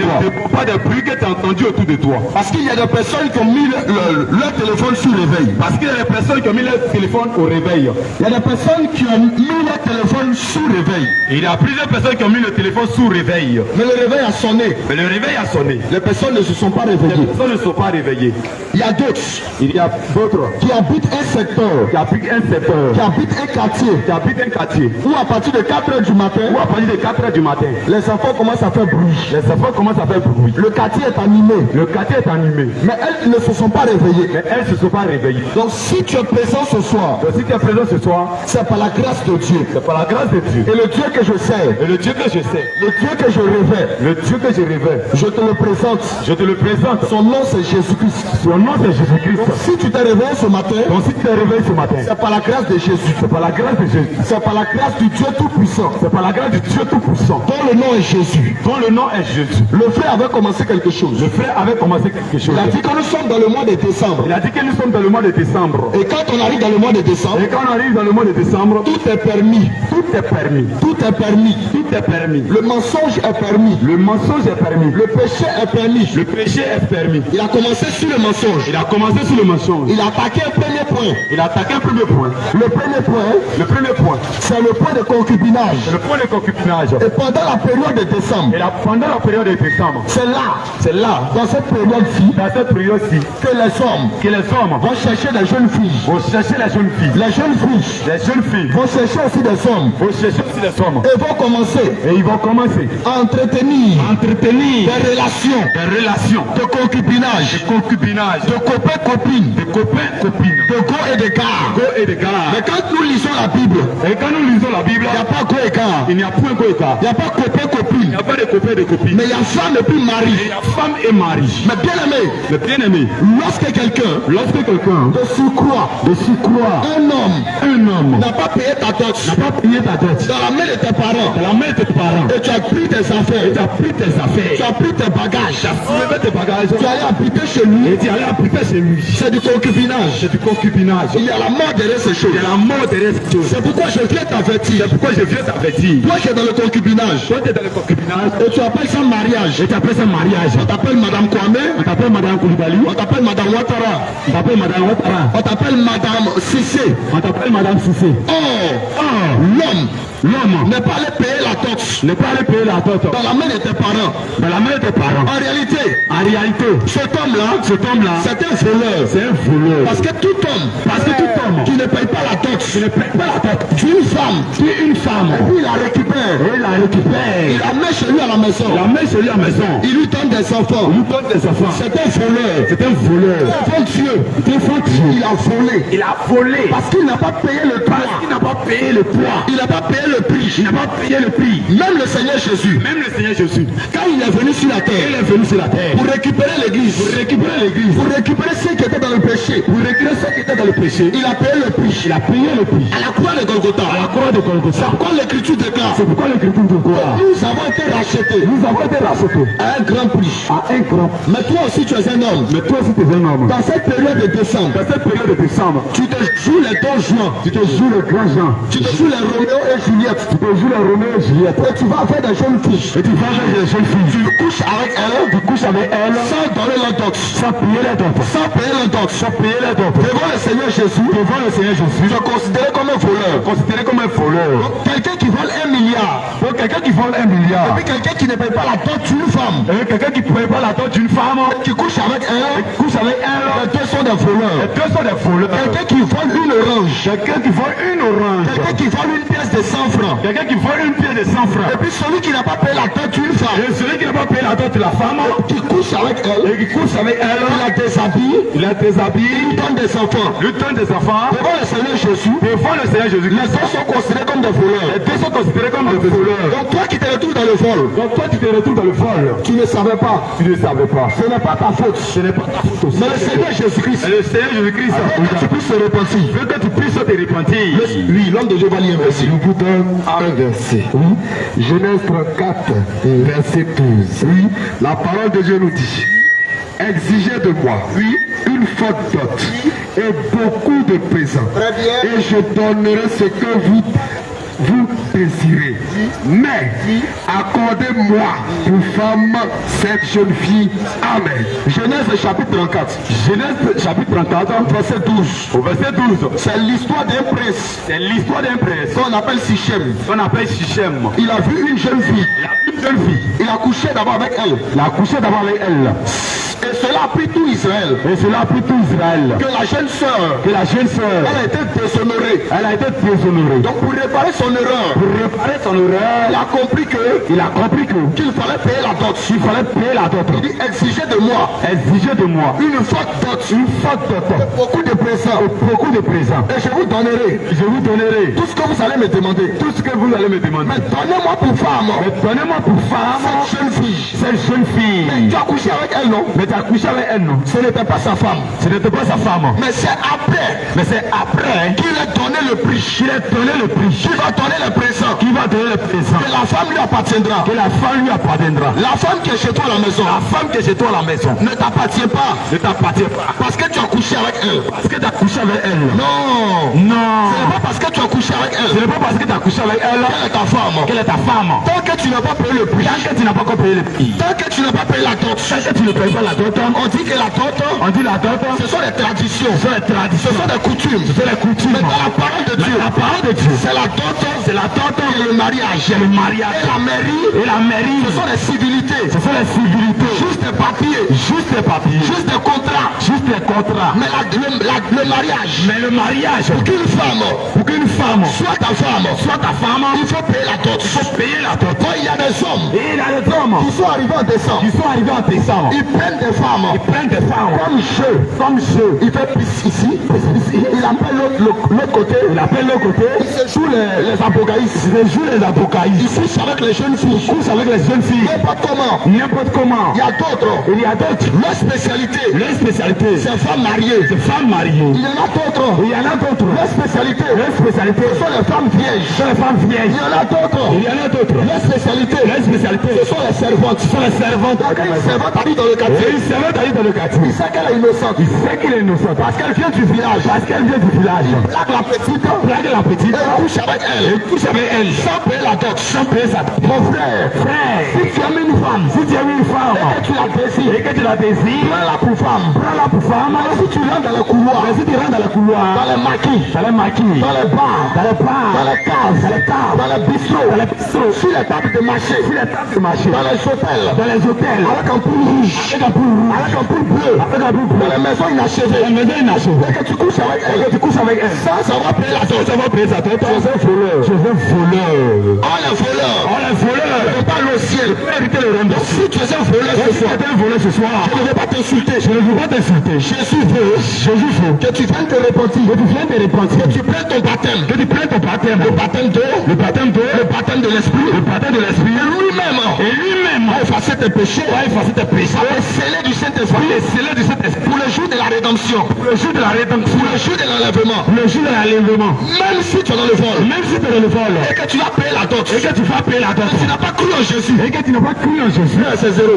toi. Parce qu'il y a des personnes qui ont mis leur téléphone sous réveil. Il y a des personnes qui ont mis leur téléphone sous réveil. Il y a plusieurs personnes qui ont mis le téléphone sous réveil. Mais le réveil a sonné. Les personnes ne se sont pas réveillées. Il y a d'autres qui habitent un secteur, qui habitent un quartier, où à partir de 4h du matin, les enfants commencent à faire bruit. Le quartier est animé. Mais elles ne se sont pas réveillées. Donc si tu es présent ce soir, c'est par la grâce de Dieu. Et le Dieu que je sais, le Dieu que je révère, je te le présente. Son nom c'est Jésus-Christ. Donc si tu t'es réveillé ce matin, c'est par la grâce de Jésus. C'est par la grâce du Dieu Tout-Puissant. Dont le nom est Jésus. Le frère avait commencé quelque chose. Il a dit que nous sommes dans le mois de décembre. Et quand on arrive dans le mois de décembre, tout est permis. Le mensonge est permis. Le péché est permis. Il a commencé sur le mensonge. Il a attaqué un premier point. Le premier point, c'est le point de concubinage. Et pendant la période de décembre, c'est là, dans cette période-ci, que les hommes vont chercher des jeunes filles. Les jeunes filles vont chercher aussi des hommes. Et ils vont commencer à entretenir des relations de concubinage, de copains-copines, de go et de gars. Mais quand nous lisons la Bible, il n'y a pas go et gars. Il n'y a pas copain-copine. Mais il y a femme et puis mari. Mais bien aimé, lorsque quelqu'un de surcroît, un homme n'a pas payé ta dot, dans la main de tes parents, et tu as pris tes affaires, tu as pris tes bagages, tu es allé habiter chez lui, c'est du concubinage. Il y a la mort derrière ces choses. C'est pourquoi je viens t'avertir. Toi qui es dans le concubinage, et tu appelles ça mariage. On t'appelle Madame Kwame, on t'appelle Madame Koulibaly, on t'appelle Madame Ouattara, on t'appelle Madame Cissé. L'homme n'est pas allé payer la dot dans la main de tes parents. En réalité, cet homme-là, c'est un voleur. Parce que tout homme qui ne paye pas la dot d'une femme, et puis il la récupère, il la met chez lui à la maison, il lui donne des enfants. C'est un voleur. Devant Dieu, il a volé. Parce qu'il n'a pas payé le poids. Il n'a pas payé le prix. Même le Seigneur Jésus, quand il est venu sur la terre, pour récupérer l'église, pour récupérer ceux qui étaient dans le péché, il a payé le prix. À la croix de Golgotha. C'est pourquoi l'écriture déclare. Nous avons été rachetés à un grand prix. riche, à un grand. Mais toi aussi tu es un homme. Mais toi aussi tu es un homme. Dans cette période de décembre, tu te joues les Don Juan. Tu te joues le grand Jean. Tu te joues les Roméo et Juliette. Tu te joues les Roméo et Juliette. Et tu vas faire des jeunes filles. Et tu vas avec les jeunes filles. Tu couches avec elle. Tu couches avec elle. Sans donner leur dot. Sans payer les dot. Sans payer leur dot. Sans payer les dot. Devant le Seigneur Jésus. Devant le Seigneur Jésus. Tu es considéré comme un voleur. Considéré comme un voleur. Quelqu'un qui vole 1 milliard. Donc quelqu'un qui vole 1 milliard. Et puis quelqu'un qui ne paye pas la dot d'une femme. Et quelqu'un qui ne paye pas la dot d'une femme. Qui couche avec elle. Couche avec elle. Les deux sont des voleurs. Les deux sont des voleurs. Quelqu'un qui vole une orange. Quelqu'un qui vole une orange. Quelqu'un qui vole une pièce de 100 francs. Quelqu'un qui vole une pièce de 100 francs. Et puis celui qui n'a pas payé la dot d'une femme. Et celui qui n'a pas payé la dot de la femme. Qui couche avec elle. Et qui couche avec elle. Il la déshabille. Il la déshabille. Il donne des enfants. Il donne des enfants. Devant le Seigneur Jésus. Devant le Seigneur Jésus. Les deux sont considérés comme des voleurs. Les deux sont considérés comme des voleurs. Donc toi qui te retrouves dans le vol. Donc toi tu te retrouves dans le vol. Tu ne savais pas. Tu ne savais pas. Ce n'est pas ta faute. Ce n'est pas ta faute aussi. Mais le Seigneur Jésus-Christ. Et le Seigneur Jésus-Christ. Que tu puisses te repentir. Veut que tu puisses te repentir. Oui, l'homme de Dieu va lire un verset. Je vous donne un verset. Oui. Genèse 34, verset 12. Oui. La parole de Dieu nous dit: exigez de moi, oui, une forte dot et beaucoup de présents. Très bien. Et je donnerai ce que vous désirez. Mais accordez-moi pour femme cette jeune fille. Amen. Genèse chapitre 34. Genèse chapitre 34, verset 12. au verset 12. C'est l'histoire d'un prince C'est l'histoire d'un prince qu'on appelle Sichem. qu'on appelle Sichem. Il a vu une jeune fille. Il a une jeune fille. Il a couché d'abord avec elle. Il a couché d'abord avec elle. Et cela a pris tout Israël. Et cela a pris tout Israël. Que la jeune sœur, Que la jeune sœur, elle a été déshonorée. elle a été déshonorée. Donc pour réparer son erreur, Pour réparer son erreur, il a compris il a compris qu'il fallait payer la dot. qu'il fallait payer la dot. Il dit exigez de moi Exigez de moi une forte dot, une forte dot, beaucoup de présents. beaucoup de présents. Et je vous donnerai Je vous donnerai tout ce que vous allez me demander. tout ce que vous allez me demander. Mais donnez-moi pour femme Mais donnez-moi pour femme cette jeune fille. cette jeune fille. Tu as couché avec elle, non? Mais tu as couché avec elle, non? Ce n'était pas sa femme. Ce n'était pas sa femme. Mais c'est après Mais c'est après qu'il a donné le prix. qu'il a donné le prix. Qui va donner le présent. Qui va donner le présent. Que la femme lui appartiendra. Que la femme lui appartiendra. La femme qui est chez toi à la maison La femme qui est chez toi à la maison ne t'appartient pas ne t'appartient pas. parce que tu as couché avec elle. Parce que tu as couché avec elle. Non. Non. Ce n'est pas parce que tu as couché avec Ce elle n'est pas parce que tu as couché avec elle qu'elle est ta femme. qu'elle est ta femme. Tant que tu n'as pas payé le prix. Tant que tu n'as pas encore payé le prix. Tant que tu n'as pas payé la dot. Tant que tu ne payes pas la dot. On dit que la dot, On dit la dot. ce sont les traditions. Ce sont les traditions. Ce sont des coutumes. Ce sont les coutumes. Mais dans la parole de Dieu, Mais la parole de Dieu, c'est la dot, c'est la dot. et le mariage. C'est le mariage. Et la mairie, Et la mairie. ce sont les civilités. Ce sont les civilités. Juste des papiers. Juste les papiers. Juste des contrats. Juste les contrats. Mais le mariage, Mais le mariage, pour qu'une femme pour qu'une femme soit ta femme, soit ta femme, il faut payer la dot. il faut payer la dot. Quand il y a des hommes Et il y a des hommes qui sont arrivés en décembre, qui sont arrivés en décembre. ils prennent des femmes Ils prennent des femmes comme jeu. Il fait pisse ici, il appelle l'autre côté, Il appelle l'autre côté. il se joue les apocalypses. Il joue les apocalypses. Il couche avec les jeunes filles. Il couche avec les jeunes filles. N'importe comment. N'importe comment. Il y a d'autres. Il y a d'autres. Leur spécialité, Leur spécialité, c'est femmes mariées. c'est femmes mariées. Il y en a d'autres. Il y en a d'autres. Leur spécialité, Leur spécialité, ce sont les femmes vierges. ce sont les femmes Il vierges. y en a d'autres. Il y en a d'autres. Leur spécialité, Leur spécialité, ce sont les servantes. ce sont les servantes. Quand une servante habite dans le Et quartier, une servante arrive dans le quartier. il sait qu'elle est innocente. Il sait qu'il est innocent. Parce qu'elle vient du village. Parce qu'elle vient du village. Plaque la petite. Blague la petite. Et couche avec elle. Et couche avec elle. Sans payer la dot. Sans payer sa dot. Mon frère, Frère, si tu aimes une femme, si tu aimes une femme et que tu la désires, et que tu la désires, prends-la pour femme. prends-la pour femme. Mais si tu rentres dans le couloir, Mais si tu rentres dans le couloir, dans les maquis, dans les maquis, dans les bars, dans les bars, dans les cases, dans les tables, dans les bistrots, dans les bistrots, sur les tables de marché, sur les tables de marché, dans les hôtels, dans les hôtels, avec un poule rouge, avec un poule rouge, avec un poule bleu, avec un poule bleu, dans les maisons inachevées, la maison inachevée. et que tu couches avec Et que elle, tu couches avec elle. ça va payer la dot. Ça va payer sa dot. Je veux voleur. Je veux voleur. Oh les voleurs, Oh les voleurs. ne pas aller au ciel. Éviter le rendre. Si tu es un voleur ce Si soir, tu es un voleur ce soir, je ne vais pas t'insulter. je ne veux pas t'insulter. Jésus veut Jésus veut que tu viennes te repentir, que tu viennes te repentir, que tu prennes ton baptême, que tu prennes ton baptême, le baptême d'eau, le baptême d'eau, le baptême de l'esprit, le baptême de l'esprit, et lui-même, et lui-même, effacer tes péchés. va effacer tes péchés. Les scellés du Saint-Esprit. Les scellés du Saint-Esprit. Pour le jour de la rédemption. Pour le jour de la rédemption. Pour le jour de l'enlèvement. Le jour de l'enlèvement. Même si tu es dans le vol. Même si tu es dans le vol. Et que tu vas payer la dot. Et que tu vas payer la dot. Tu n'as pas cru en Jésus. Et que tu n'as pas cru en Jésus. C'est zéro.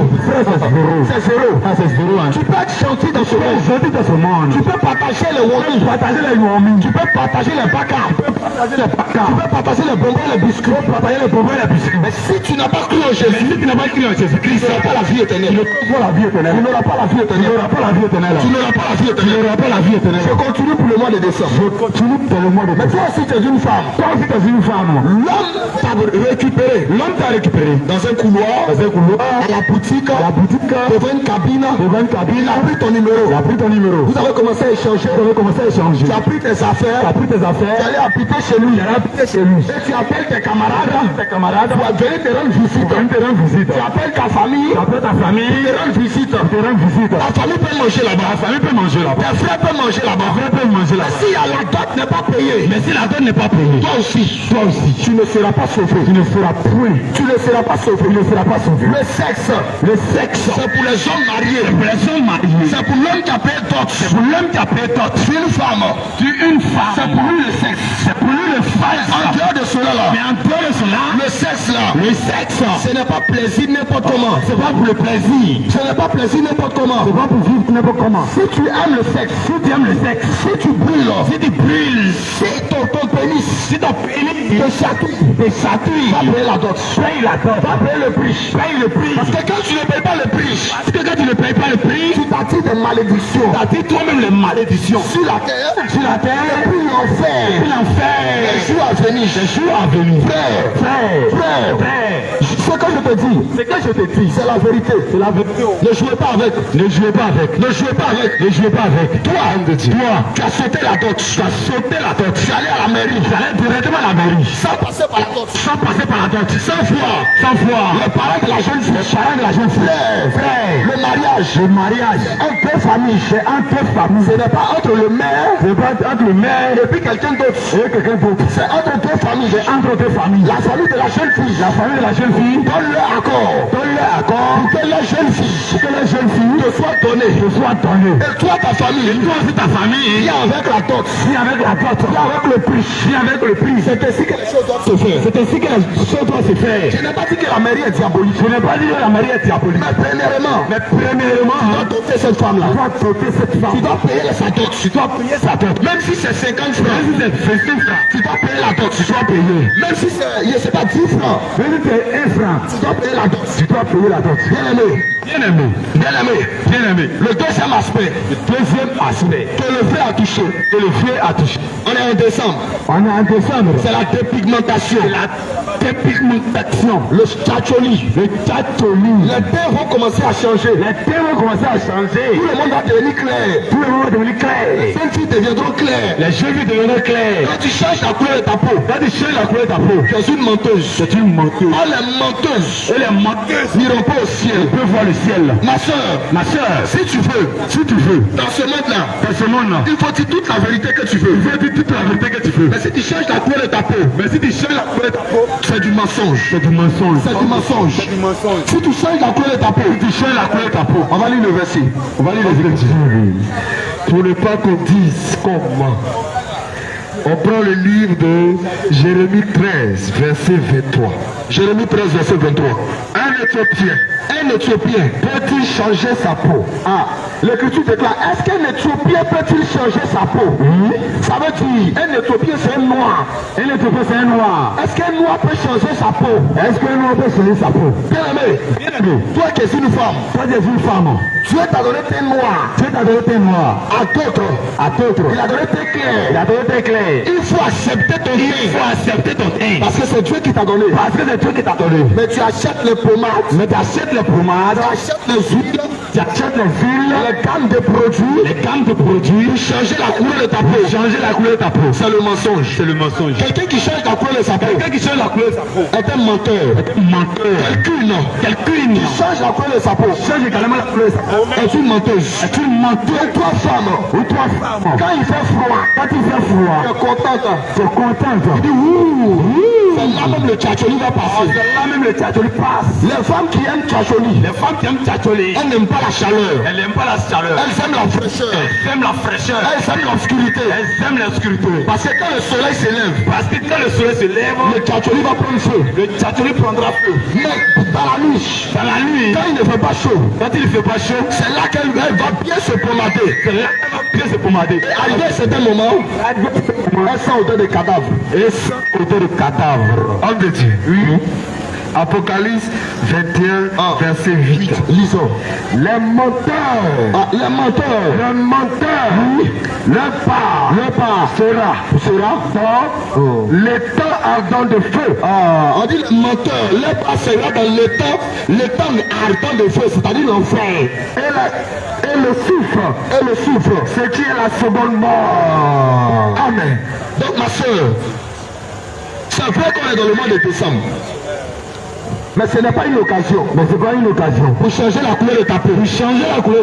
C'est zéro. C'est zéro. Tu peux être gentil dans ce monde. Gentil dans ce monde. Tu peux partager les warnings. Partager les warnings. Tu peux partager les bacards. Tu peux partager les pacards. Tu peux partager les bonbons et les biscuits. Tu peux partager les bonbons et les biscuits. Mais si tu n'as pas cru en Jésus, si tu n'as pas cru en Jésus-Christ, tu n'auras pas la vie éternelle. Tu n'auras pas la vie éternelle. Tu n'auras pas la vie Tu éternelle. n'auras pas la vie éternelle. Tu n'auras pas la vie Tu éternelle. n'auras pas la vie éternelle. Je continue pour le mois de décembre. Je continue dans le mois de Mais décembre. toi aussi tu es une femme. Toi aussi tu es une femme. L'homme t'a récupéré. L'homme t'a récupéré. Dans un couloir. Dans un couloir. À la boutique. Devant une cabine. Devant une cabine. Il a pris ton numéro. Il a pris ton numéro. Vous avez commencé à échanger. Vous avez commencé à échanger. Tu as pris tes affaires. Tu as pris tes affaires. Tu allais habiter chez lui. Tu allais habiter chez lui. Et tu appelles tes camarades. Tes camarades. Tu vas venir te rendre visite. Tu te rendre visite. Tu appelles ta famille. Tu appelles ta famille. Te rendre visite. Tu te rends visite. Ta famille peut manger là-bas. Ta famille peut manger là-bas. Tes frères peuvent manger là-bas. Tes frères peuvent manger là-bas. Si la dot n'est pas payée. Mais si la dot n'est pas payée, Toi aussi. tu ne seras pas sauvé. Tu ne seras plus. Tu ne seras pas sauvé. Tu ne seras pas sauvé. Le sexe. Le sexe. C'est pour les hommes mariés. C'est pour les hommes mariés. C'est pour l'homme qui a payé dot. C'est pour l'homme qui a payé dot. Tu es une femme. Tu es une femme. C'est pour lui le sexe. C'est pour lui le sexe. En dehors de cela là. Mais en dehors de cela, Le sexe là. le sexe, Ce n'est pas plaisir n'importe comment. c'est pas pour le plaisir. Ce n'est pas plaisir n'importe comment. C'est pas pour vivre n'importe comment. Si tu aimes le sexe. Si tu aimes le sexe, Si tu brûles. si tu brûles, Si ton pénis. si ton pénis te chatouille. te chatouille, Va payer la dot. paye la dot. Va payer le prix. Paye le prix. Parce que quand tu ne payes pas le prix. Parce que quand tu ne payes pas le prix, Tu t'attires des malédictions. tu attires toi-même les malédictions. Sur la terre. Sur la terre, Et puis l'enfer. puis l'enfer, Les jours à venir. les jours à venir. Frère. Frère, Frère. frère, Ce que je te dis. c'est que je te dis, C'est la vérité. c'est la vérité. Ne jouez pas avec. Ne jouez pas avec. Ne jouez pas avec. Ne jouez pas avec. Toi, Toi, tu as sauté la dot. tu as sauté la dot. Tu es allé à la mairie. J'allais directement à la mairie. Sans passer par la dot. Sans passer par la dot. 100 fois. 100 fois. Les parents de la jeune fille. Les parents de la jeune fille. Frère. Le mariage. Le mariage. Un peu famille. C'est entre familles. Ce n'est pas entre le maire C'est pas entre le maire et puis quelqu'un d'autre. et quelqu'un d'autre. C'est entre deux familles. C'est entre deux familles. La famille de la jeune fille. La famille de la jeune fille Donne-leur accord. donne-leur accord Pour que la jeune fille pour que la jeune fille te soit donnée. te soit donnée. Et toi, ta famille. Et toi aussi ta famille, Viens avec la dot. viens avec la dot, Viens avec le prix. viens avec le prix. C'est ainsi que les choses doivent se faire. C'est ainsi que la chose doit se faire. Je n'ai pas dit que la mairie est diabolique. Je n'ai pas dit que la mariée est diabolique. Mais premièrement, Mais premièrement, tu dois doter cette femme-là. tu dois doter cette femme. Tu dois payer sa dot. Tu dois payer sa dot. Même si c'est 50 francs, Même si c'est 25 francs, tu dois payer la dot. tu dois payer. Même si c'est, je sais pas, 10 francs, Même si c'est 1 franc, tu dois payer la dot. tu dois payer la dot. Bien aimé, Bien aimé, bien aimé. bien aimé. Le deuxième aspect Le deuxième aspect que le fait a touché. que le vieux a touché. On est en décembre. On est en décembre. C'est la dépigmentation. La dépigmentation. Le stacholi. Le tatolie. Les terres vont commencer à changer. Les terres vont commencer à changer. Tout le monde va devenir clair. Tout le monde va devenir clair. Les jeunes filles deviendront claires. Les jeunes filles deviendront claires. Quand tu changes la couleur de ta peau, Quand tu changes la couleur de ta peau, tu es une menteuse. c'est une menteuse. Oh, les menteuses Et les menteuses n'iront pas au ciel. peuvent voir le ciel. Ma soeur, Ma soeur, si tu veux, dans ce monde-là, dans ce monde-là, il faut dire toute la vérité que tu veux. il faut dire toute la vérité que tu veux. Mais si tu changes la couleur de ta peau, Mais si tu changes la couleur de ta peau, c'est du mensonge. c'est du mensonge. C'est du mensonge. C'est du mensonge. Si tu changes la couleur de ta peau, Si tu changes la couleur de ta peau, on va lire le verset. on va lire les écritures. Pour ne pas qu'on dise comme moi. On prend le livre de Jérémie 13, verset 23. Jérémie 13, verset 23. Un Éthiopien Un Éthiopien peut-il changer sa peau? Ah, l'écriture déclare, est-ce qu'un Éthiopien peut-il changer sa peau? Ça veut dire, un Éthiopien c'est un noir. Un Éthiopien, c'est un noir. Est-ce qu'un noir peut changer sa peau? Est-ce qu'un noir peut changer sa peau? Bien aimé, Bien aimé, toi qui es une femme, toi tu es une femme. Dieu t'a donné tes noirs. Dieu t'a donné tes noirs. À d'autres, À d'autres, il a donné tes il clairs. a donné tes clés. Il faut accepter ton Il teint. faut accepter ton teint. Parce que c'est Dieu qui t'a donné. Parce que c'est Dieu qui t'a donné. Mais tu achètes les pommades, Mais tu achètes les pommades, tu achètes les huiles, tu achètes les huiles, les gammes de produits les gammes de produits, pour changer la couleur de ta peau. changer la couleur de ta peau. C'est le mensonge. C'est le mensonge. Quelqu'un qui change la couleur de sa peau Quelqu'un qui change la couleur de sa peau est un menteur. est un menteur. Quelqu'un Quelqu'un qui change la couleur de sa peau change également la couleur de sa peau. est une menteuse. C'est une menteuse. Et toi, femme, Ou toi, femme, quand il fait froid, quand il fait tu froid, es contente. tu es contente. Tu dis ouh, là même le tchatcholi va passer. Là même le tchatcholi passe. Les femmes qui aiment tchatcholi, Les femmes qui aiment tchatcholi, elles n'aiment pas la chaleur. elles n'aiment pas la chaleur. Elles aiment la fraîcheur. Elles aiment la fraîcheur. Elles aiment l'obscurité. Elles aiment l'obscurité. Parce que quand le soleil s'élève, Parce que quand le soleil se lève, le tchatcholi va prendre feu. le tchatcholi prendra feu. Mais dans la nuit, Dans la nuit, quand il ne fait pas chaud, quand il ne fait pas chaud, c'est là qu'elle va bien se pomader. c'est là qu'elle va bien se pomader. Arrivé à un certain moment, elle sent odeur de cadavre. Et sans odeur de cadavre. Homme de Dieu. Oui. Apocalypse 21, verset 8. Lisons. Les menteurs, Les menteurs, leur part sera dans les temps ardents de feu. on dit les menteurs, leur part sera dans le temps ardent de feu, c'est-à-dire l'enfer. Et le souffle, ce qui est la seconde mort. Amen. Donc ma soeur, c'est vrai qu'on est dans le mois de décembre. Mais ce n'est pas une occasion. Pour changer la couleur de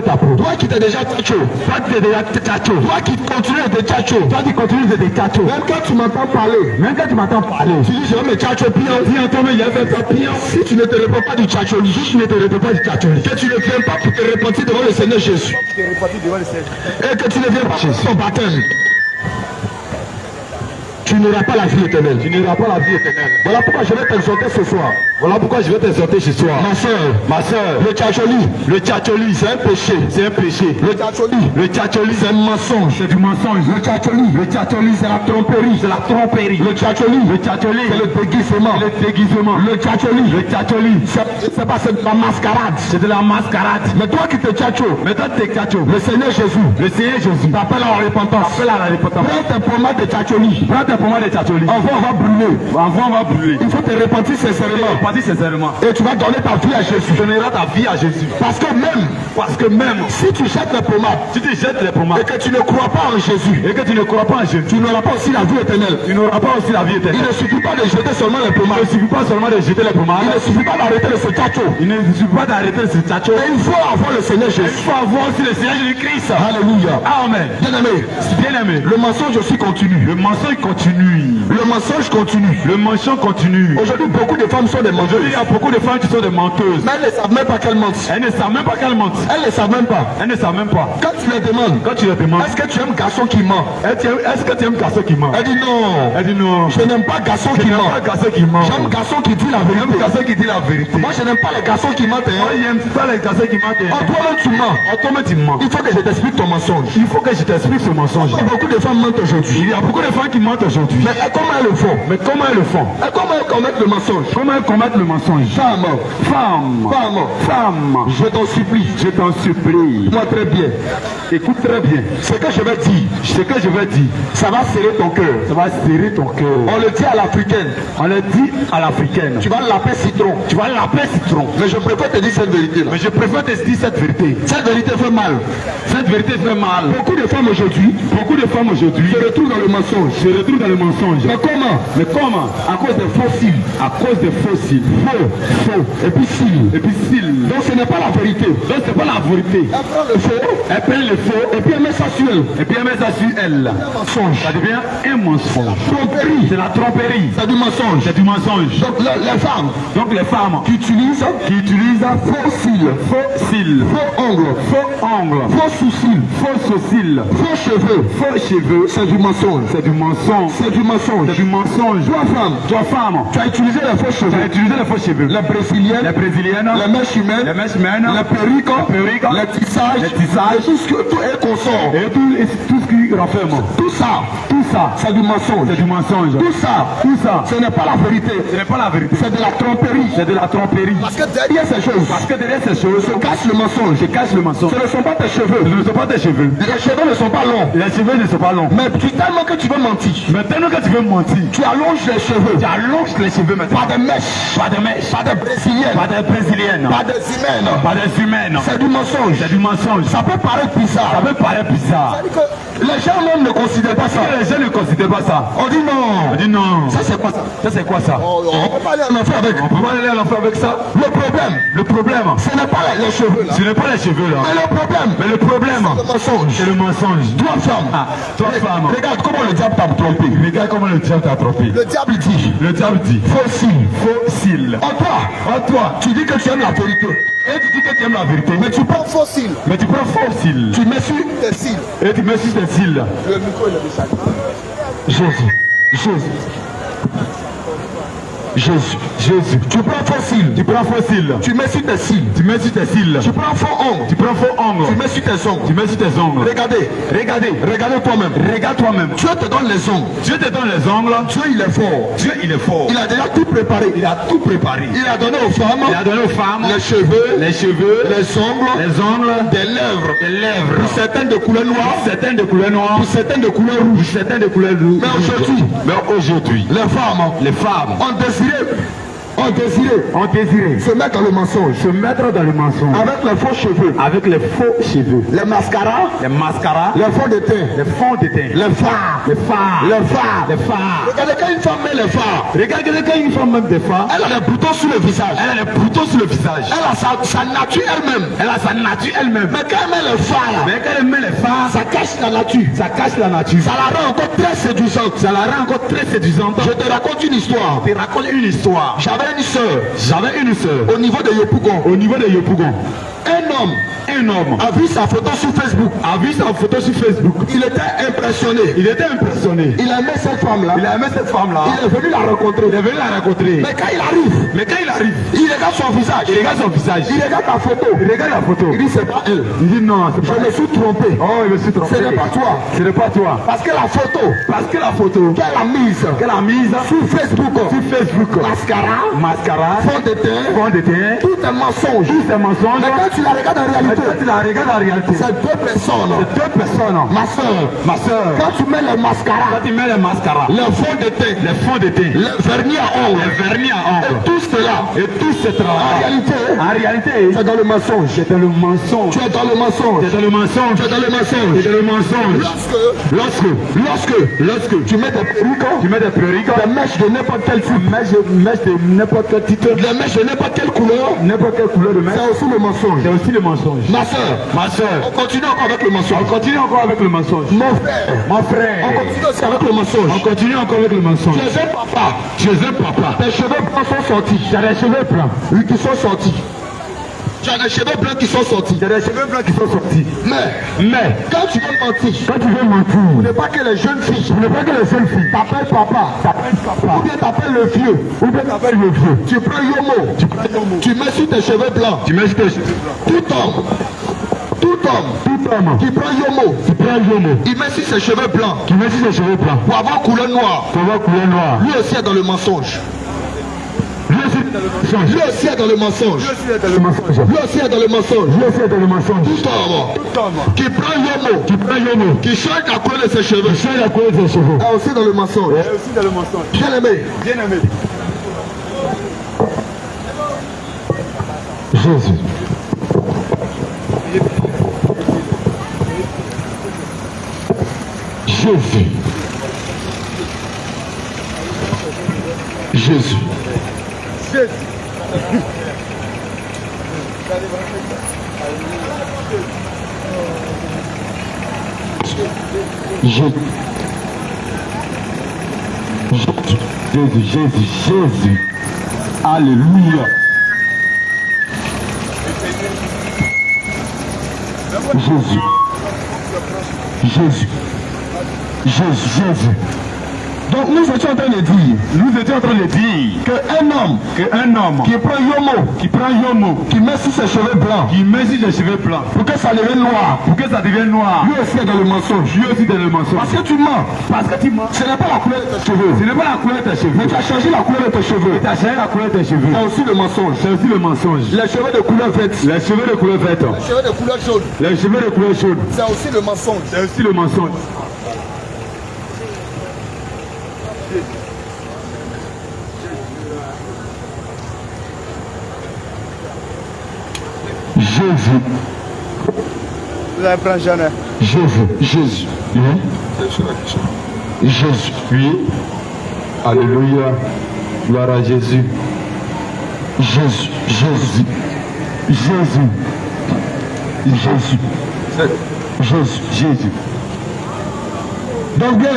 ta peau. Toi qui t'es déjà tchacho. Toi qui continues de tchacho. Même quand tu m'entends parler. Tu dis je vais me tchacho pion. Si tu ne te réponds pas du tchacholi. Que tu ne viens pas pour te repentir devant le Seigneur Jésus. Et que tu ne viens pas pour ton baptême. Tu n'auras pas la vie éternelle. Voilà pourquoi je vais t'exhorter ce soir. Ma soeur, le tchatcholi, c'est un péché. Le tchatcholi, c'est un mensonge. C'est du mensonge. Le tchatcholi, c'est la tromperie. Le tchatcholi, c'est le déguisement. Le tchatcholi, c'est pas de la mascarade. C'est de la mascarade. Mais toi qui te tchatcho, Mais toi, t'es tchatcho. le Seigneur Jésus t'appelle à la repentance. Prends tes pommades de tchatcholi. Pour moi, des tchatcholis. Envoie, on va brûler. On va brûler. Il faut te repentir sincèrement. Pas dit sincèrement. Et tu vas donner ta vie à Jésus. Tu donneras ta vie à Jésus. Parce que même si tu jettes les pommades Si tu jettes les et pommades que tu ne crois pas en Jésus, et que tu ne crois pas en Jésus, tu n'auras pas aussi la vie éternelle. tu n'auras pas aussi la vie Il éternelle. ne suffit pas de jeter seulement les Il pommades. ne suffit pas seulement de jeter les Il pommades. ne suffit pas d'arrêter de se tchatcho. Il ne suffit pas d'arrêter ce tchatcho. Mais il faut avoir le Seigneur Il Jésus. faut avoir aussi le Seigneur Jésus-Christ. Alléluia. Amen. Bien-aimé, Bien-aimé, le mensonge aussi continue. le mensonge continue. Le mensonge continue. Le mensonge continue. Aujourd'hui, beaucoup de femmes sont des Aujourd'hui, il y menteuses. a beaucoup de femmes qui sont des menteuses. Mais elles ne savent même pas qu'elles mentent. Elles ne savent même pas qu'elles mentent. Elles ne savent même pas. Elles ne savent même pas. Quand tu leur demandes, Quand tu leur demandes, est-ce que tu aimes garçon qui ment? est-ce que tu aimes garçon qui ment? Elle dit non. Elle dit non. Je n'aime pas garçon qui ment. Pas garçon qui ment. J'aime garçon qui dit la J'aime vérité. garçon qui dit la vérité. Moi, je n'aime pas les garçons qui mentent. Moi, j'aime pas les garçons qui mentent. Oh, toi-même, tu mens. Automatiquement. Il faut que je t'explique ton mensonge. Il faut que je t'explique ce mensonge. Beaucoup de femmes mentent aujourd'hui. Il y a beaucoup de femmes qui mentent aujourd'hui. Mais comment elles le font? Mais comment elles le font? Et comment elles commettent le mensonge? Comment elles commettent le mensonge? Femme, Femme, je t'en supplie. je t'en supplie. Moi très bien. Écoute très bien. Ce que je vais dire, Ce que je vais dire, ça va serrer ton cœur. ça va serrer ton cœur. On le dit à l'africaine. On le dit à l'africaine. Tu vas l'appeler citron. Tu vas l'appeler citron. Mais je préfère te dire cette vérité-là. Mais je préfère te dire cette vérité. Cette vérité fait mal. Cette vérité fait mal. Beaucoup de femmes aujourd'hui Beaucoup de femmes aujourd'hui se retrouvent dans le mensonge. se retrouvent dans le mensonge. Mais comment? Mais comment? À cause des fossiles. À cause des fossiles. Faux. Et puis cils. Et puis s'il. Donc ce n'est pas la vérité. Donc c'est pas la vérité. Elle prend le faux Elle prend le faux et puis elle met ça sur elle. et puis elle met ça sur elle. Mensonge. Ça devient un mensonge. Tromperie. C'est la tromperie. C'est du mensonge. C'est du mensonge. Donc les femmes Donc les femmes qui utilisent qui utilisent faux cils, faux cils, faux ongles, faux ongles, faux sourcils, faux sourcils, faux cheveux, c'est du mensonge. c'est du mensonge. C'est du mensonge. C'est du mensonge. Toi femme, tu as utilisé les faux Tu as cheveux. utilisé les faux cheveux. Les brésiliennes, Les brésiliennes, les mèches humaines, les mèches humaines, les perruques, les tissages, tissages, tout est consort. et tout ce qui renferme. Tout ça, c'est du mensonge. C'est du mensonge. Tout ça, ce n'est pas la vérité. Ce n'est pas la vérité. C'est de la tromperie. C'est de la tromperie. Parce que derrière ces choses, Parce que derrière ces choses, se cache le mensonge. se cache le mensonge. Ce ne sont pas tes cheveux. Ce ne sont pas tes cheveux. Les cheveux ne sont pas longs. Les cheveux ne sont pas longs. Mais tellement que tu veux mentir, Mais tellement que tu veux mentir, tu allonges les cheveux. tu allonges les cheveux maintenant. Pas de mèches, Pas de mèches, pas de brésiliennes, pas de brésiliennes, pas de humaines. pas des humaines. C'est du mensonge. C'est du mensonge. Ça peut paraître Ça bizarre. peut paraître bizarre. C'est-à-dire que les gens même ne considèrent pas ça. Les gens ne considèrent pas ça. On dit non. On dit non. Ça c'est quoi ça? Ça c'est quoi ça? On peut pas aller en enfer avec. On peut pas aller à l'enfer avec ça. Le problème, Ce n'est pas les cheveux là. ce n'est pas les cheveux là. Mais le problème, Mais le problème, le mensonge. c'est le mensonge. Toi femme, Ah, toi femme, regarde comment le diable t'a trompé. regarde comment le diable t'a trompé. Le diable dit, Le diable dit. Fossile. En toi, tu dis que tu aimes la vérité. Et tu dis que tu aimes la vérité. Mais tu prends fossile. Fossile. Tu mets sur tes cils. Et tu mets sur tes cils. Le micro il est déchargé. Jésus. Tu prends fossile. Tu mets sur tes cils. Tu prends faux ongle. Tu mets sur tes ongles. Regardez toi-même. Regarde toi-même. Dieu te donne les ongles. Dieu il est fort. Il a déjà tout préparé. Il a donné aux femmes. Les cheveux. Les ongles. Des lèvres. Pour certaines de couleur noire. Pour certaines de couleur rouge. Mais aujourd'hui. Les femmes ont désiré se mettre dans le mensonge. Avec les faux cheveux. Les mascaras. Les fonds de teint. Les fards. Regardez quand une femme met les fards. Elle a des boutons sur le visage. Elle a sa nature elle-même. Mais quand elle met les fards, ça cache la nature. Ça la rend encore très séduisante. Je te raconte une histoire. J'avais une sœur. Au niveau de Yopougon. Un homme a vu sa photo sur Facebook. Il était impressionné. Il aimait cette femme-là. Il est venu la rencontrer. Mais quand il arrive, il regarde son visage. Il regarde la photo. Il dit c'est pas elle. Il dit non, je me suis trompé. Ce n'est pas toi. Parce que la photo qu'elle a mise sur Facebook. Mascara. Fond de teint. Tout est mensonge. Mais quand tu la regardes en réalité, c'est deux personnes. Ma soeur. Quand tu mets les mascaras, le fond de teint, le vernis à ongles, et tout cela, en réalité, c'est dans le mensonge. Tu es dans le mensonge. Lorsque tu mets des perruques, des mèches de n'importe quel type, des mèches de n'importe quelle couleur, de mèche, c'est aussi le mensonge. Ma soeur, on continue encore avec le mensonge. Mon frère, on continue aussi avec le mensonge. Tu es un papa. Tes cheveux blancs sont sortis. Tu as des cheveux blancs. Oui, qui sont sortis. Tu as des cheveux blancs qui sont sortis. Mais quand tu veux mentir, ce n'est pas que les jeunes filles. T'appelles papa. Ou bien t'appelles le vieux. Tu prends Yomo. Tu mets sur tes cheveux blancs. Tout homme qui prend Yomo, il met sur ses cheveux blancs. Pour avoir couleur noire. Lui aussi est dans le mensonge. Lui aussi est dans le mensonge. Tout homme qui prend Yomo, qui change la couleur de ses cheveux, est aussi dans le mensonge. Bien aimé. Jésus. Jésus. Alléluia. Jésus. Donc nous étions en train de dire qu'un homme qui prend Yomo, qui met sur ses cheveux blancs, pour que ça devienne noir, lui aussi est dans le mensonge. Parce que tu mens. Ce n'est pas la couleur de tes cheveux. Mais tu as changé la couleur de tes cheveux. C'est aussi le mensonge. Les cheveux de couleur verte. Les cheveux de couleur jaune. C'est aussi le mensonge. Jésus. Jésus. Oui. Alléluia. Gloire à Jésus. Jésus. Donc bien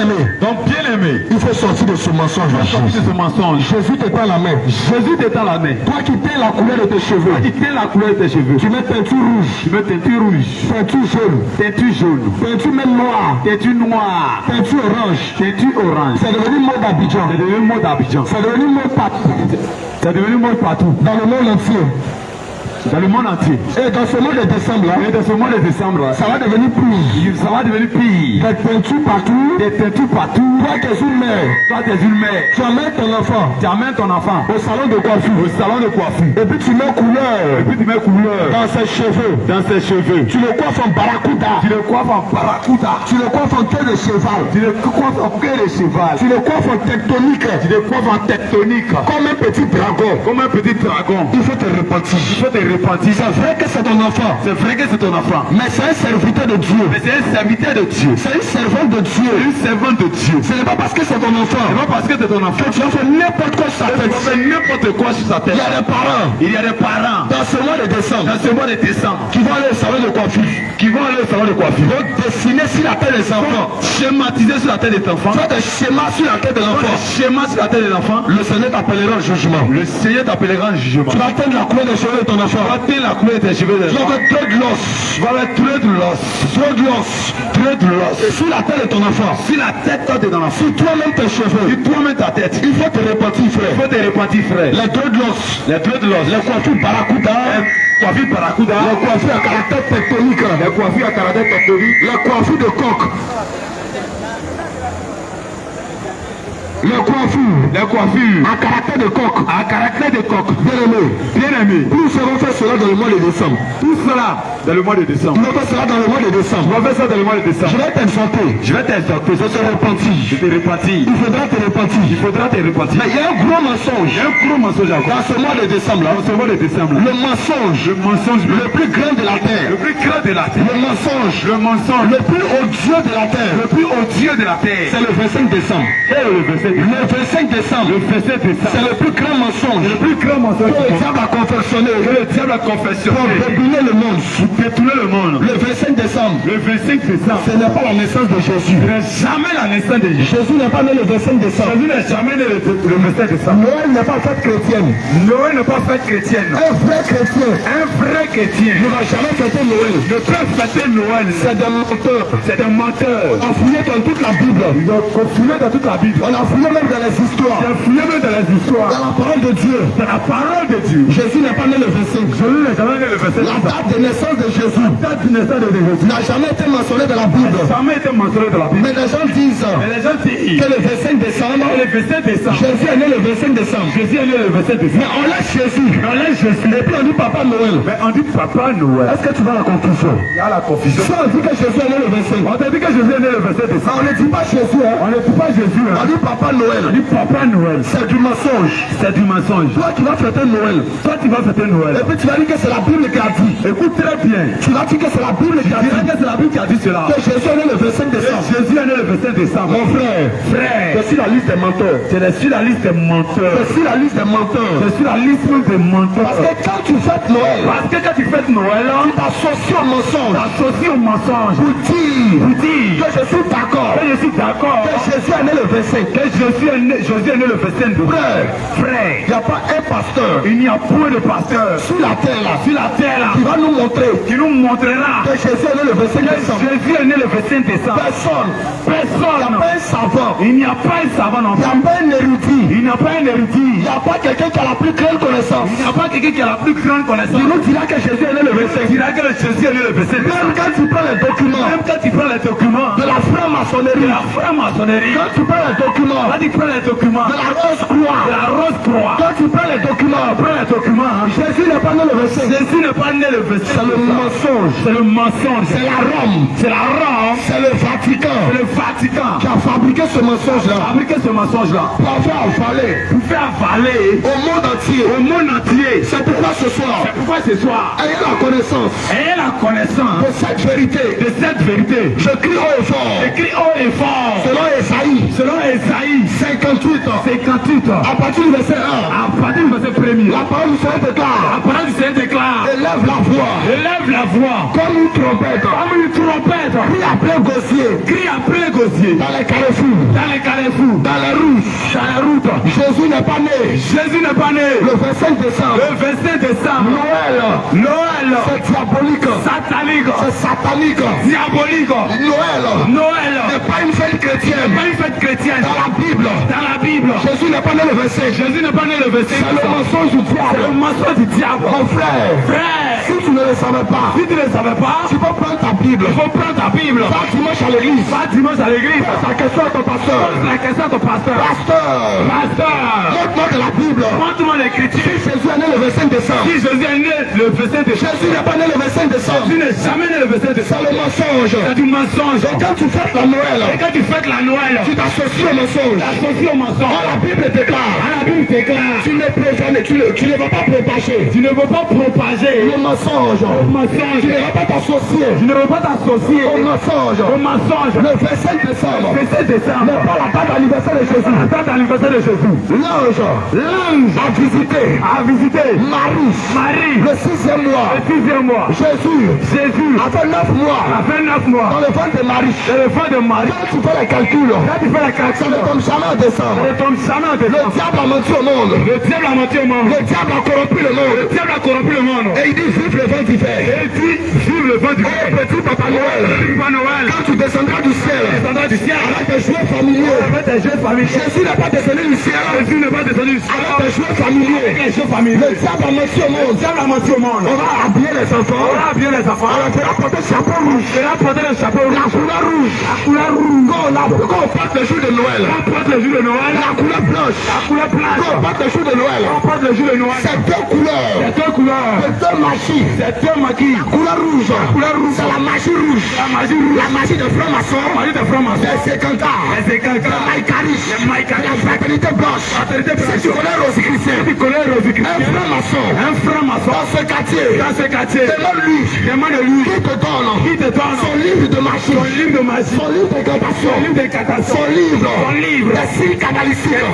aimé, il faut sortir de ce mensonge. Jésus te tend la main. Toi qui teins la couleur de tes cheveux. Tu mets peinture rouge. Peinture jaune. Peinture même noire. Peinture orange. C'est devenu mode d'Abidjan. C'est devenu mode partout. Dans le monde entier. Et dans ce mois de décembre là, ça va devenir pire. Des peintures partout. Toi qui es une mère. Tu amènes ton enfant au salon de coiffure. Et puis tu mets couleur dans ses cheveux. Tu le coiffes en barracuda. Tu le coiffes en queue de cheval. Tu le coiffes en tectonique. Comme un petit dragon. Il faut te repentir. C'est vrai que c'est ton enfant. Mais c'est un serviteur de Dieu. C'est une servante de Dieu. Ce n'est pas parce que c'est ton enfant. Que tu as fait n'importe quoi sur sa tête. Il y a des parents. Dans ce mois de décembre. Qui vont aller au salon de coiffure. Donc dessiner sur la tête des enfants. Schématiser sur la tête des enfants. Faire des schémas sur la tête de l'enfant. Le Seigneur t'appellera en jugement. Tu vas atteindre la couleur des cheveux de ton enfant. Tu vas mettre trop de l'os. Et sur la tête de ton enfant. Sur toi-même tes cheveux. Ta tête. Il faut te repentir, frère. Les trop de l'os. Les coiffures barracuda. Les coiffures à caractère tectonique. Les coiffures de coq. Les coiffures à caractère de coq. Bien aimé. Nous serons fait cela dans le mois de décembre. Nous ferons ça dans le mois de décembre. Je vais t'exhorter. Je te repentis. Il faudra te repentir. Mais il y a un gros mensonge. Dans ce mois de décembre. Le mensonge le plus grand de la terre. Le mensonge le plus odieux de la terre. C'est le 25 décembre. Le 25 décembre, c'est le plus grand mensonge. Que le diable a confessionné. Pour détourner le monde. Le 25 décembre. Ce n'est pas la naissance de Jésus. Jésus n'est pas né le 25 décembre. Noël n'est pas fête chrétienne. Un vrai chrétien ne va jamais fêter Noël. C'est des menteurs. On a fouillé dans toute la Bible. On a fouillé même dans les histoires. Dans la parole de Dieu. Jésus n'est pas né le 25. La date de naissance de Jésus n'a jamais été mentionnée dans la Bible. Mais les gens disent que le 25 décembre, Jésus est né le 25 décembre. Mais on laisse Jésus. Et puis on dit Papa Noël. Est-ce que tu vois la confusion? Il y a la confusion. Si on dit que Jésus est né le 25. On t'a dit que Jésus est né le 25 décembre. On ne dit pas Jésus. On dit Papa Noël. C'est du mensonge. Toi tu vas fêter Noël. Et puis tu vas dire que c'est la Bible qui a dit. Écoute très bien. Tu vas dire que c'est la Bible qui a dit cela. Que Jésus est né le 25 décembre. Mon frère. Je suis la liste des menteurs. Je suis la liste des menteurs. Parce que quand tu fêtes Noël, tu t'associes au mensonge. Pour dire que je suis d'accord. Que Jésus est né le 25. Jésus est né le 25. Frère, il n'y a pas un pasteur. Il n'y a point de pasteur sur la terre là. Qui va nous montrer. Qui nous montrera que Jésus est né le 25 décembre. Jésus est né le 25 décembre. Personne. Il n'y a pas un savant. Il n'y a pas un savant non plus. Il n'y a pas un érudit. Il n'y a pas un érudit. Il n'y a pas quelqu'un qui a la plus grande connaissance. Il n'y a pas quelqu'un qui a la plus grande connaissance. Il nous dira que Jésus est né le 25. Il dira que Jésus est né le 25. Même quand tu prends les documents. De la franc-maçonnerie. Quand tu prends les documents. De la Rose-Croix. Quand tu prends les documents. Jésus n'est pas né le 25. C'est le mensonge. C'est la Rome. C'est le Vatican. Qui a fabriqué ce mensonge-là. Pour faire avaler. Au monde entier. C'est pourquoi ce soir. Ayez la connaissance. De cette vérité. Je crie haut et fort. Selon Esaïe 58. À partir du verset 1. La parole du Seigneur déclare. Élève la voix. Comme une trompette. Crie après Gosier. quartiers, dans les carrefours, dans les routes. Jésus n'est pas né. Le 25 décembre. Noël. C'est diabolique. C'est satanique. Noël n'est pas une fête chrétienne. Dans la Bible. Jésus n'est pas né le 25. C'est le mensonge du diable. Mon frère. Si tu ne le savais pas, tu peux prendre ta Bible. Va dimanche à l'église. Pose la question à ton pasteur. Montre-moi de la Bible. l'écriture. Si Jésus est né le 25 décembre. Jésus n'est pas né le 25 décembre. Jésus n'est jamais né le 25 décembre. C'est le mensonge. C'est du mensonge. Et quand tu fêtes la Noël, tu t'associes au mensonge. La Bible déclare. Tu ne vas pas propager. Le mensonge. Tu ne vas pas t'associer. Au mensonge. Le 25 décembre. N'est pas la date d'anniversaire de Jésus. L'ange a visité Marie. Le 6e mois. Jésus a fait 9 mois. Dans le ventre de Marie. Quand tu fais les calculs, ça ne tombe jamais en décembre. Le diable a menti au monde. Le diable a corrompu le monde. Et il dit vive le vent d'hiver. Oh petit Papa Noël. Quand tu descendras du ciel, avec tes jouets familiaux. Jésus n'est pas descendu du ciel. Avec tes jouets familiaux. Le diable a menti au monde. On va habiller les enfants. On leur fera porter le chapeau rouge. La couleur rouge. Quand on porte le jour de Noël. La couleur blanche. Quand on porte le jour de Noël. C'est deux couleurs. C'est deux magies. La couleur rouge. C'est la magie rouge. La magie de franc-maçon. Les 50 ans. Les maïcaris. La fraternité blanche. Si tu connais Rosichristien. Un franc-maçon. Dans ce quartier. Demande lui. Qui te donne son livre de magie. Son livre d'incantation. Son livre des signes cabalistiques.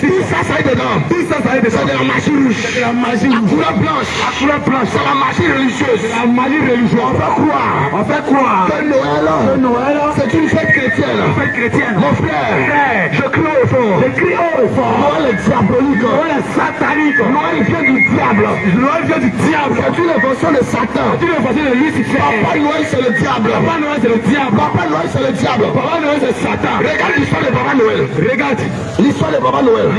Tout ça est dedans. C'est de la magie rouge. La couleur blanche. C'est la magie religieuse. On fait croire que Noël c'est une fête chrétienne. Mon frère, je crie au fond. Noël est diabolique. Noël est satanique. Noël vient du diable. C'est une invention de Satan. Papa Noël c'est le diable. Papa Noël c'est Satan. Regarde l'histoire de Papa Noël. L'histoire de Papa Noël.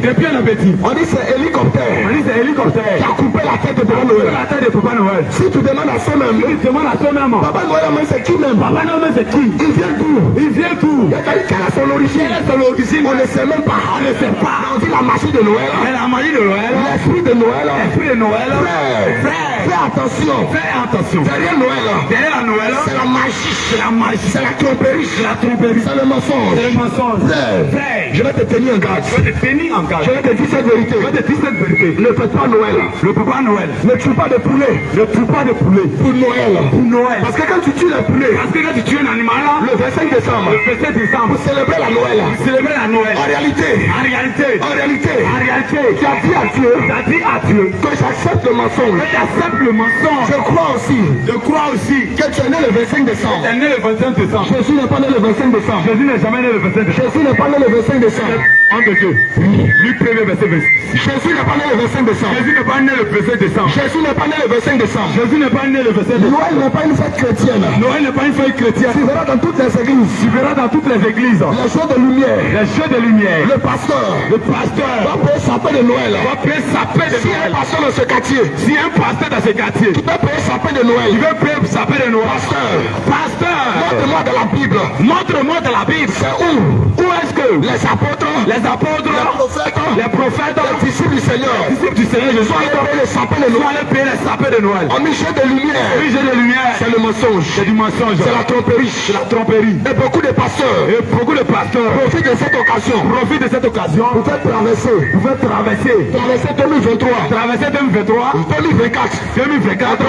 Depuis on est petit. On dit c'est hélicoptère. Qui a coupé la tête de Papa Noël. Si tu demandes à son même. Papa Noël c'est qui même? Il vient d'où? Quelle est son origine? On ne sait même pas. On dit la magie de Noël. L'esprit de Noël. Frère, fais attention. Derrière Noël, c'est la magie. C'est la tromperie. C'est le mensonge. Frère, je vais te tenir en garde. Je vais te dire cette vérité. Ne faites pas Noël. Ne tue pas de poulet. Pour Noël. Parce que quand tu tues le poulet, un animal, le 25 décembre, pour célébrer la Noël. En réalité, tu as dit à Dieu que j'accepte le mensonge. Je crois aussi que tu es né le 25 décembre. Jésus n'est pas né le 25 décembre. Jésus n'est jamais né le 25 décembre. Jésus n'est pas né le 25 décembre. Luc 1er verset 26. Jésus n'est pas né le 25 décembre. Jésus n'est pas né le 25 décembre. Noël n'est pas une fête chrétienne. Tu verras dans toutes les églises. Les jeux de lumière. Le pasteur va payer sapin de Noël. Si un pasteur dans ce quartier. Tu peux payer sapin de Noël. Pasteur. Montre-moi de la Bible. C'est où est-ce que les apôtres, les prophètes, les disciples du Seigneur Jésus ont payer les sapins de Noël. On met jeu de lumière. C'est le mensonge. C'est la tromperie. Et beaucoup de pasteurs profitent de cette occasion. Vous faites traverser 2023. 2024.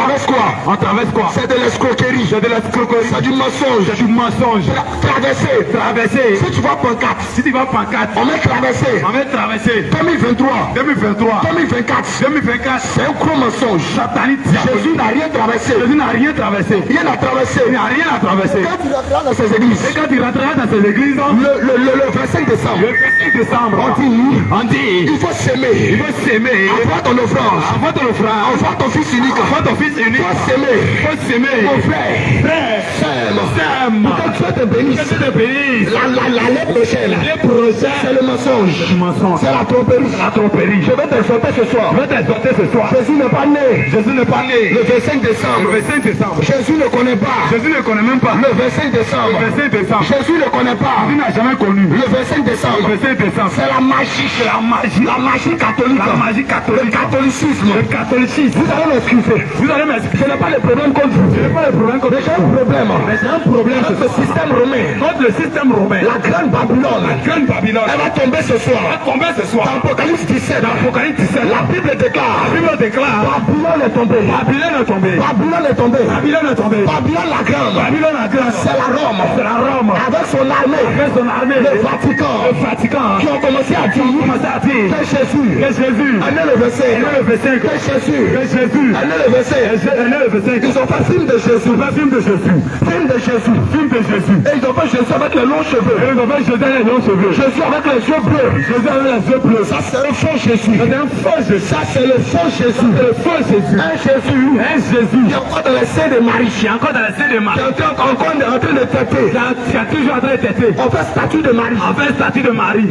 On traverse quoi? C'est de l'escroquerie. C'est du mensonge. Traverser. Si tu vois pancarte, Si tu vas pancarte, on met traversé. on va traverser. 2023. 2023. 2024. 2024. C'est un gros mensonge. Satanique. Jésus n'a rien traversé. Jésus n'a rien traversé. Rien n'a traversé. Il n'a rien à traverser. Quand tu rentreras dans ces églises, Et quand tu rentreras dans ces églises, le 25 décembre, le 25 décembre, on dit, il faut s'aimer. il faut s'aimer. Envoie ton offrande. Envoie ton frère. Envoie ton fils unique. Envoie ton fils unique. Il faut s'aimer. Il faut s'aimer. Mon frère, Frère, s'aime. s'aime. Pour que Dieu te bénisse. Que Dieu te bénisse. L'année prochaine, Les projets, c'est le mensonge. le mensonge. C'est la tromperie. La tromperie. Je vais t'exhorter ce soir. Je vais t'exhorter ce soir. Jésus n'est pas né. Jésus n'est pas né. Le 25 décembre. Le 25 décembre. Jésus ne connaît pas. Jésus ne connaît même pas. Le 25 décembre. Le 25 décembre. Jésus ne connaît pas. Jésus n'a jamais connu. Le 25 décembre. Le 25 décembre. C'est la magie. C'est la magie. La magie catholique. La magie Le catholique. catholicisme. Le catholicisme. Vous allez m'excuser. Vous allez m'expliquer. Ce n'est pas le problème contre vous. Ce n'est pas le problème contre Mais j'ai un problème. Mais c'est un problème. Contre le système romain. Contre le système romain. La grande Babylone. La grande Babylone. Elle va tomber ce soir. va tomber ce soir. Dans Apocalypse 17. Dans Apocalypse 17. La Bible déclare. La Bible déclare. Babylone est tombée. Babylone est tombée. Babylone est tombée. Babylone est tombée. Babylone la grande. Babylone la grande. C'est la Rome. C'est la Rome. Avec son armée. Avec son armée. Le Vatican. Le Vatican. Qui ont commencé à dire. Commencé à dire. Que Jésus. Que Jésus. Elle est le verset. Elle est le verset. Que Jésus. Que Jésus. Elle est le verset. Elle est le verset. Ils ont fait film de Jésus. Pas film de Jésus. Film de Jésus. Film de Jésus. Et ils ont fait Jésus avec les longs cheveux. Et ils ont fait Jésus avec les longs cheveux. Jésus avec les yeux bleus. Jésus avec les yeux bleus. Ça c'est le faux Jésus. C'est un faux Jésus. Ça c'est le faux Jésus. C'est le faux Jésus. Un Jésus. Un Jésus. Qui est encore dans les seins de Marie. Qui est encore dans la scène de Marie. Qui est encore en train de têter. Qui a toujours en train de têter. On fait statue de Marie. On fait statue de Marie.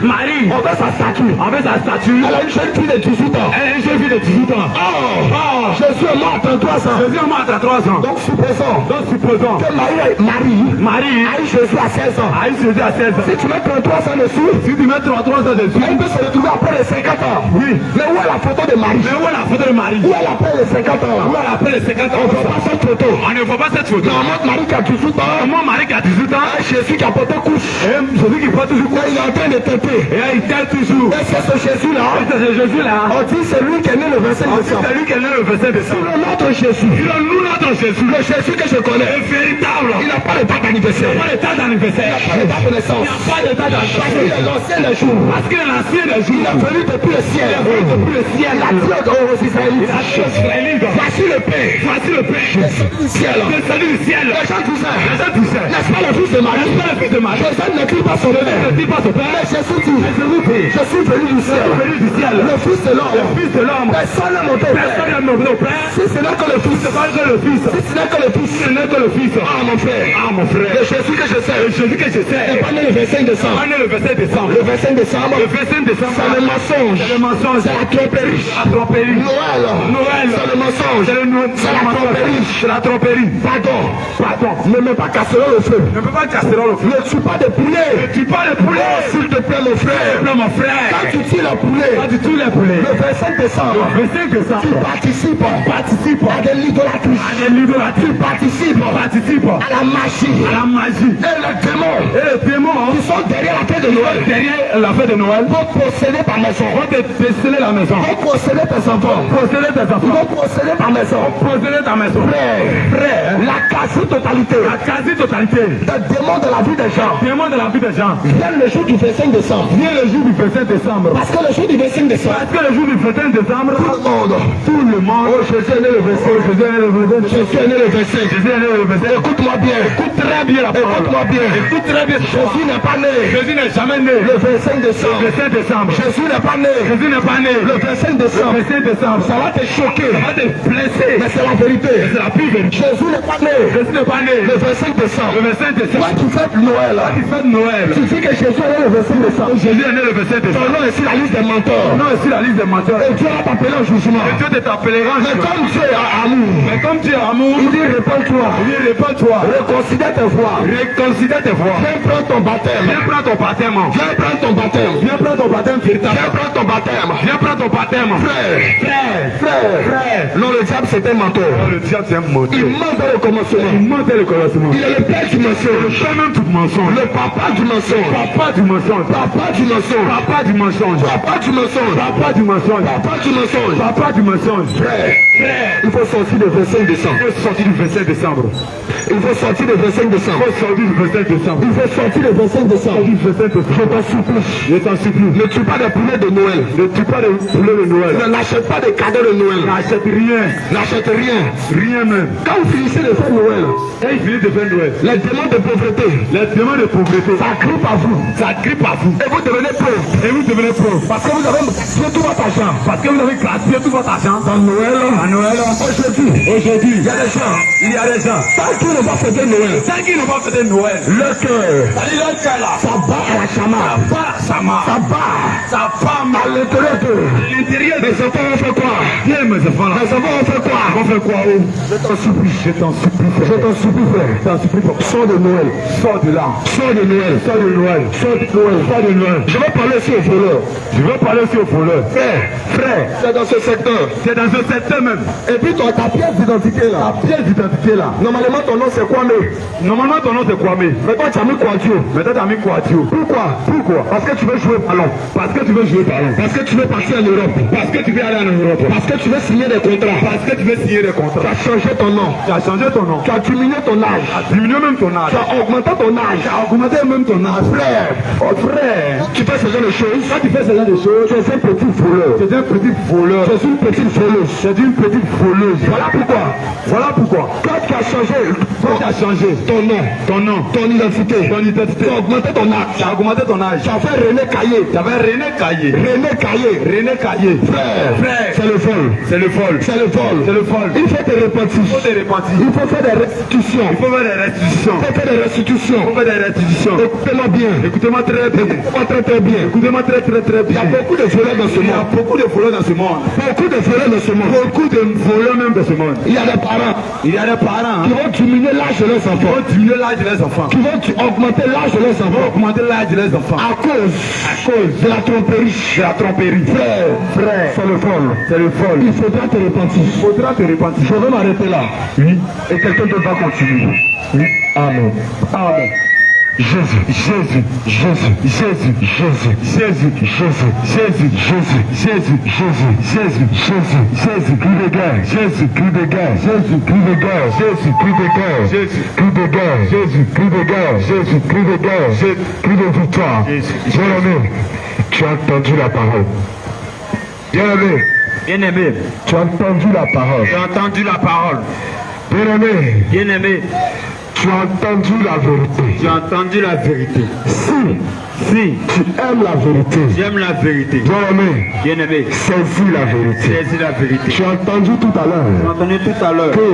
Marie. On fait sa statue. On fait sa statue. Elle a une jeune fille de 18 ans. Elle est une jeune fille de 18 ans. Oh, Jésus est mort à 33 ans. Jésus est mort à 3 ans. Donc supposons Que que Marie Marie a eu Jésus à 16 ans. a eu Jésus à 16 ans. Si tu mets 33 ans dessus, Si tu mets 3 ans dessus, elle peut se retrouver après les 50 ans. oui. Mais où est la photo de Marie? Mais où est la photo de Marie? Où est après les 50 ans? Où est après les 50 ans? On ne voit pas cette photo. On ne voit pas cette photo. On montre Marie qui a 18 ans. Comment Marie qui a 18 ans? Un Jésus qui a porté couche. Et Jésus qui porte toujours quoi? Il est en train de têter. Et il telle toujours. Et c'est ce Jésus-là. Et c'est ce Jésus-là. On dit c'est lui qui est né le 25 décembre. C'est lui qui est né le 25 décembre. Le notre Jésus. Nous, notre Jésus. Le Jésus que je connais. est véritable. Il n'a pas de date d'anniversaire. Pas de date d'anniversaire. Pas de date de naissance. Pas de date Parce qu'il d'anniversaire. est l'ancien des jours. Parce qu'il est l'ancien des jours. Il est venu depuis le ciel. Depuis le ciel. Il a dit aux Israélites. Voici le Père. Voici le Père. Descendu du ciel. Le salut du ciel. Les gens disaient. Les gens disaient. N'est-ce pas le fils de Marie? N'est-ce pas le fils de Marie? Joseph ne dit pas son Ne père. dis pas son père. Mais Jésus dit. Je suis venu du ciel. Venu du ciel. Le fils de l'homme. Le fils de l'homme. Personne n'a monté au Personne Père. n'a nommé au Père. Si ce n'est que le fils. C'est pas que le fils. Si ce n'est que le fils. Ce n'est que le fils. Ah mon frère. Ah mon frère. Le Jésus que je sais. Le Jésus que je sais. n'est pas né le 25 décembre. On est le 25 décembre. Le 25 décembre. Le 25 décembre. C'est le mensonge. C'est le mensonge. C'est la tromperie. La tromperie. Noël. Noël. C'est le mensonge. C'est la tromperie. C'est la tromperie. Pardon. Pardon. Ne mets pas casserole au feu. Ne peux pas casser dans le feu. Ne tue pas de poulet. Ne tue pas le poulet. S'il te plaît mon frère. Non mon frère. Quand tu tues le poulet. Pas du tout les poulets. Le 25 décembre. Le 25 décembre. Tu participes. Participe À de l'idolâtrie. à des l'idolâtrie. Tu participes. Participe À la magie. à la magie. Et les démons. Et les démons Qui sont derrière la tête de Noël. derrière la fête de Noël Vont posséder ta maison. vont te déceler la maison. Vont posséder tes enfants. Posséder tes Ils enfants. vont posséder ta maison. Posséder ta maison. Frère. La quasi-totalité La quasi-totalité des démons de la vie des gens témoin de la vie des gens viennent le jour du 25 décembre. vient le jour du 25 décembre. Parce que le jour du 25 décembre, Parce que le jour du 25 décembre, tout le monde, oh Jésus est né le 25. Jésus est né le 25. Jésus est né le 25. Jésus est né le 25. Écoute-moi bien. Écoute très bien la parole. Écoute-moi bien. Écoute très bien. Jésus n'est pas né Jésus n'est jamais né le 25 décembre. le 25 décembre. Jésus n'est pas né Jésus n'est pas né le 25 décembre. le 25 décembre. Ça va te choquer. Ça va te blesser. Mais c'est la vérité. C'est la pure vérité. Jésus n'est pas né Jésus n'est pas né le 25 décembre. le 25 décembre. Toi qui fêtes Noël, Tu fais de Noël. tu dis que Jésus est né le 25 décembre. Jésus est né le 25 Ton décembre. nom est sur la liste des menteurs. Non, ici la liste des menteurs. Et Dieu va t'appeler en jugement. Et Dieu t'appellera. Mais comme Dieu est amour, Mais comme tu es amour, il dit réponds-toi. il dit réponds-toi. Reconsidère tes voies. Reconsidère tes voies. Viens prendre ton baptême. Viens prendre ton baptême. Viens prendre ton baptême. Viens prendre ton baptême véritable. Viens prendre ton baptême. Viens prendre ton baptême. Frère. Non, le diable c'est un menteur. Le diable c'est un menteur. Il ment dans le commencement. Il ment dès le commencement. Il est le père du mensonge. Le même tout mensonge. Le papa du mensonge. Papa du mensonge. Papa du mensonge. Papa du mensonge. Papa du mensonge. Papa du mensonge. Papa du mensonge. Papa du mensonge. Frère. Il faut sortir le 25 décembre. Il faut sortir le 25 décembre. Il faut sortir le 25 décembre. Il faut sortir le 25 décembre. Il faut sortir le 25 décembre. Je t'en supplie. Je t'en supplie. Ne tue pas de poulet de Noël. Ne tue pas de poulet de Noël. Ne n'achète pas de cadeaux de Noël. N'achète rien. N'achète rien. Rien même. Quand vous finissez de faire Noël, et il finit de faire Noël, les démons de pauvreté, ça grippe à vous. Ça grippe à vous. Et vous devenez pauvre. Et vous devenez pauvre. Parce que vous avez gaspillé tout votre argent. Parce que vous avez gaspillé tout votre argent. Dans Noël. À Noël. Aujourd'hui. Il y a des gens. Il y a des gens. Tant qu'ils n'ont pas fêté Noël. Tant qu'ils n'ont pas fêté Noël. Le cœur. Le cœur là. Ça bat à la chama. Ça bat à la chama. Ça bat. Ça femme. À l'intérieur de. L'intérieur. Mes enfants ont fait quoi? Viens mes enfants là. Mes enfants ont fait quoi? On fait quoi? Je t'en supplie. Je t'en supplie. Je t'en supplie frère. Je t'en supplie. Sors de Noël. Sors de là. Sors de Noël. Sors de Noël. Sors de Noël. Sors de Noël. Je vais parler aussi aux voleurs. Je vais parler aussi aux voleurs. Frère. C'est dans ce secteur. C'est dans ce secteur même. Et puis ta pièce d'identité là. Ta pièce d'identité là. Normalement ton nom c'est Kwame. Normalement ton nom c'est Kwame. Mais toi tu as mis Kouadio. Mais toi tu as mis Kouadio. Pourquoi? Pourquoi? Parce que tu veux jouer ballon. Parce que tu veux jouer ballon. Parce que tu veux partir en Europe. Parce que tu veux aller en Europe. Parce que tu veux signer des contrats. Parce que tu veux signer des contrats. Tu as changé ton nom. Tu as changé ton nom. Tu as diminué ton âge. Tu as diminué même ton âge. Tu as augmenté ton âge. Tu as augmenté même ton âge. Frère. Oh frère. Tu fais ce genre de choses. Quand tu fais ce genre de choses, tu es un petit voleur. Tu es un petit voleur. Tu es une petite voleuse. Tu es une petite voleuse. Voilà pourquoi. Voilà pourquoi. Quand tu as changé. Quand tu as changé ton nom. Ton nom. Ton identité. Ton identité. Tu as augmenté ton âge. Tu as augmenté ton âge. Tu as fait René Caillé. Tu as fait René Caillé. René Caillé. René Caillé. Frère. Frère. C'est le vol. C'est le vol. C'est le vol. C'est le vol. Il faut te repentir. Il faut te repentir. Il faut faire des restitutions. Il faut faire des restitutions. Il faut faire des restitutions. Il faut faire des restitutions. Écoutez-moi bien. Écoutez-moi très bien. Écoutez-moi très bien. Écoutez-moi très bien. Il y a beaucoup de voleurs dans ce monde. Il y a beaucoup de voleurs dans ce monde. Beaucoup de voleurs dans ce monde. Beaucoup de voleurs même dans ce monde. Il y a des parents. Il y a des parents qui vont diminuer l'âge de leurs enfants. Qui vont diminuer l'âge de leurs enfants. Qui vont augmenter l'âge de leurs enfants. Augmenter l'âge de leurs enfants. À cause de la tromperie. De la tromperie. Frère. C'est le vol. C'est le vol. Il faudra te repentir. Il faudra te repentir. Je vais m'arrêter là. Oui. Et quelqu'un d'autre va continuer. Oui. Amen. Amen. Jésus, Jésus, Jésus, Jésus, Jésus, Jésus, Jésus, Jésus, Jésus, Jésus, Jésus, Jésus, Jésus, Jésus, cri de guerre, Jésus, cri de guerre, Jésus, cri de guerre, Jésus, cri de guerre, Jésus, cri de guerre, Jésus, cri de guerre, Jésus, cri de guerre, Jésus, cri de victoire. Bien-aimé, tu as entendu la parole. Bien-aimé, bien-aimé, tu as entendu la parole. Tu as entendu la parole. Bien-aimé, bien-aimé, tu as entendu la vérité. Tu as entendu la vérité. Si tu aimes la vérité, j'aime la vérité. Bien-aimé, saisis la vérité. Saisis la vérité. Tu as entendu tout à l'heure. J'ai entendu tout à l'heure que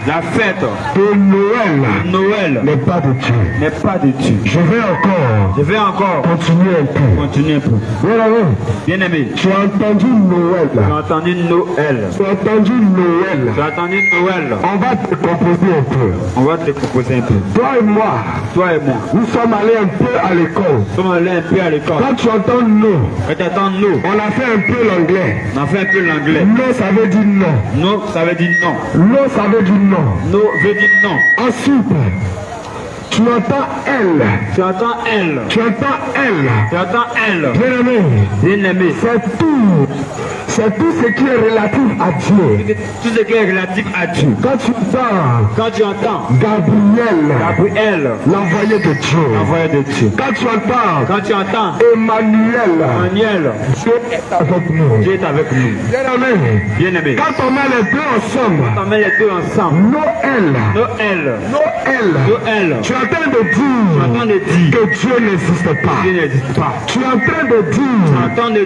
la fête de Noël n'est pas de Dieu. N'est pas de Dieu. Je vais encore continuer un peu. Continuer un peu. Bien-aimé, tu as entendu Noël. Tu as entendu Noël. Tu as entendu Noël. Tu as entendu Noël. On va te composer un peu. On va te composer un peu. Toi et moi, nous sommes allés un peu à l'école. Nous sommes allés un peu à l'école. Quand tu entends nous, on a fait un peu l'anglais. On a fait un peu l'anglais. Non, ça veut dire non. Non, ça veut dire non. Non, ça veut dire non. Non veut dire non. Ensuite, tu entends elle. Tu entends elle. Tu entends elle. Tu entends elle. Bien-aimé. Bien-aimé. C'est tout. C'est tout ce qui est relatif à Dieu. Tout ce qui est relatif à Dieu. Quand tu entends Gabriel, l'envoyé de Dieu. L'envoyé de Dieu. Quand tu entends Emmanuel, Dieu est avec nous. Dieu est avec nous. Bien-aimé. Bien-aimé. Quand on met les deux ensemble. Noël. Tu es en train de dire que Dieu n'existe pas. Dieu n'existe pas. Tu es en train de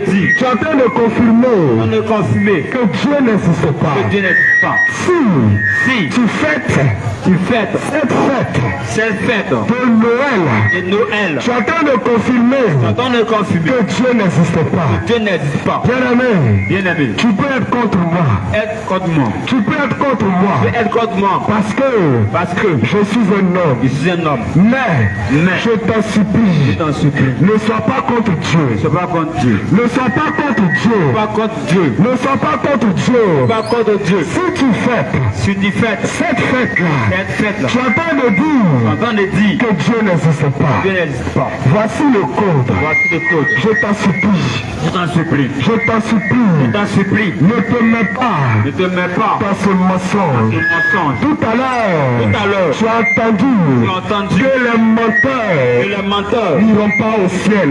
dire. Tu es en train de confirmer. On est confirmé que Dieu n'existe pas. Que Dieu n'existe pas. Si tu fêtes cette fête de Noël, tu es en train de confirmer que Dieu n'existe pas. Dieu n'existe pas. Bien-aimé, tu peux être contre moi. Tu peux être contre moi. Parce que je suis un homme. Mais je t'en supplie. Ne sois pas contre Dieu. Ne sois pas contre Dieu. Dieu. Ne sois pas contre Dieu. Pas contre Dieu. Si tu fêtes cette fête-là, tu entends de dire que Dieu n'existe pas. Dieu n'existe pas. Voici le code. Voici le code. Je t'en supplie. Je t'en supplie. Je t'en supplie. Je t'en supplie. Ne te mets pas. Ne te mets pas dans ce mensonge. Tout à l'heure, tu as entendu que les menteurs n'iront pas au ciel.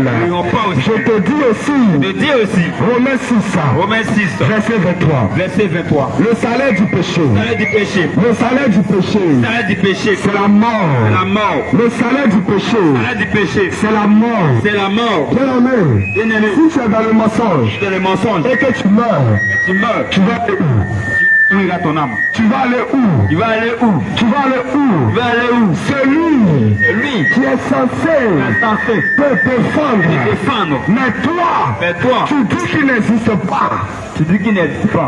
Je te dis aussi, Romains 6, verset 23. Le salaire du péché. Le salaire du péché. C'est la mort. Le salaire du péché. C'est la mort. Bien-aimé, si tu es dans le mensonge et que tu meurs, tu vas aller où? Ton âme. Tu vas aller où? Tu vas aller où? Tu vas aller où? Tu vas aller où? C'est lui qui est censé te défendre. Mais toi, tu dis qu'il n'existe pas.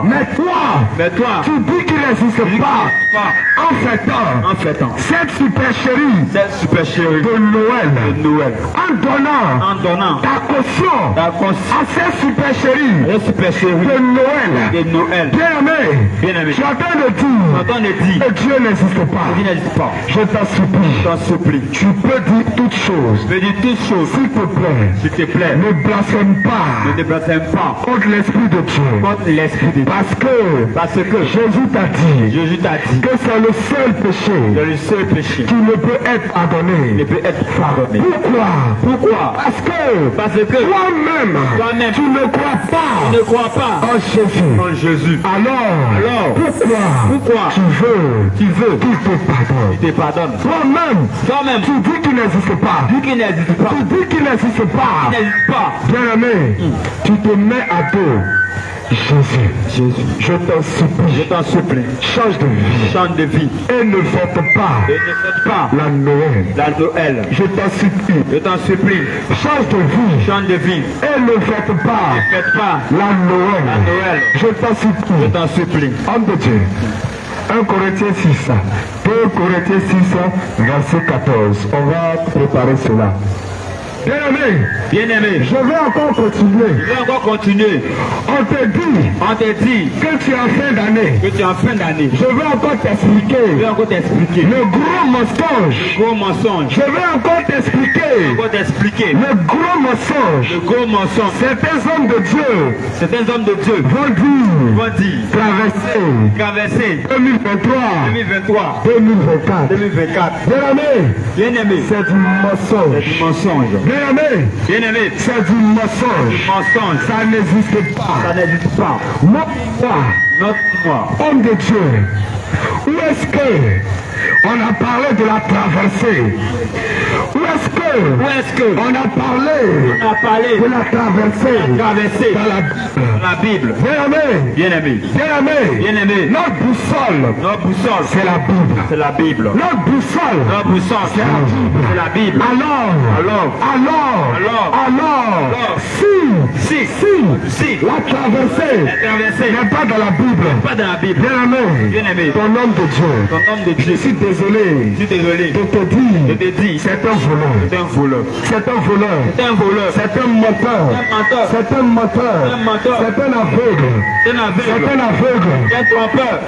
Mais toi, tu dis qu'il n'existe pas. En fêtant cette super chérie de Noël, en donnant ta caution à cette super chérie de Noël. Bien-aimé, tu entends de dire que Dieu n'existe pas. Je t'en supplie. Tu peux dire toutes choses. S'il te plaît, ne blasphème pas contre l'Esprit de Dieu. Parce que Jésus t'a dit que c'est le seul péché qui ne peut être pardonné. Pourquoi? Parce que toi-même tu ne crois pas en Jésus. Alors pourquoi tu veux qu'il te pardonne? Toi-même tu dis qu'il n'existe pas. Tu dis qu'il n'existe pas. Bien-aimé, tu te mets à dos. Jésus, je t'en supplie, change de vie et ne fête pas la Noël. Je t'en supplie, change de vie et ne fête pas la Noël. Je t'en supplie. Homme de Dieu, 1 Corinthiens 6, 2 Corinthiens 6, verset 14. On va préparer cela. Bien-aimé, je vais encore continuer. On te dit que tu es en fin d'année. Je vais encore t'expliquer. Le gros mensonge. Je vais encore t'expliquer. Le gros mensonge. Certains hommes de Dieu vont dire traverser 2023, 2024. Bien-aimé, c'est du mensonge. Bien-aimé, c'est du mensonge. Ça n'existe pas. Note-moi, homme de Dieu, où est-ce que on a parlé de la traversée? Où est-ce que on a parlé de la traversée dans la Bible? Bien-aimé, notre boussole, c'est la Bible. Notre boussole, c'est la Bible. Alors, si la traversée n'est pas dans la Bible, bien-aimé, ton homme de Dieu, je suis désolé de te dire, c'est un voleur, c'est un menteur, c'est un aveugle,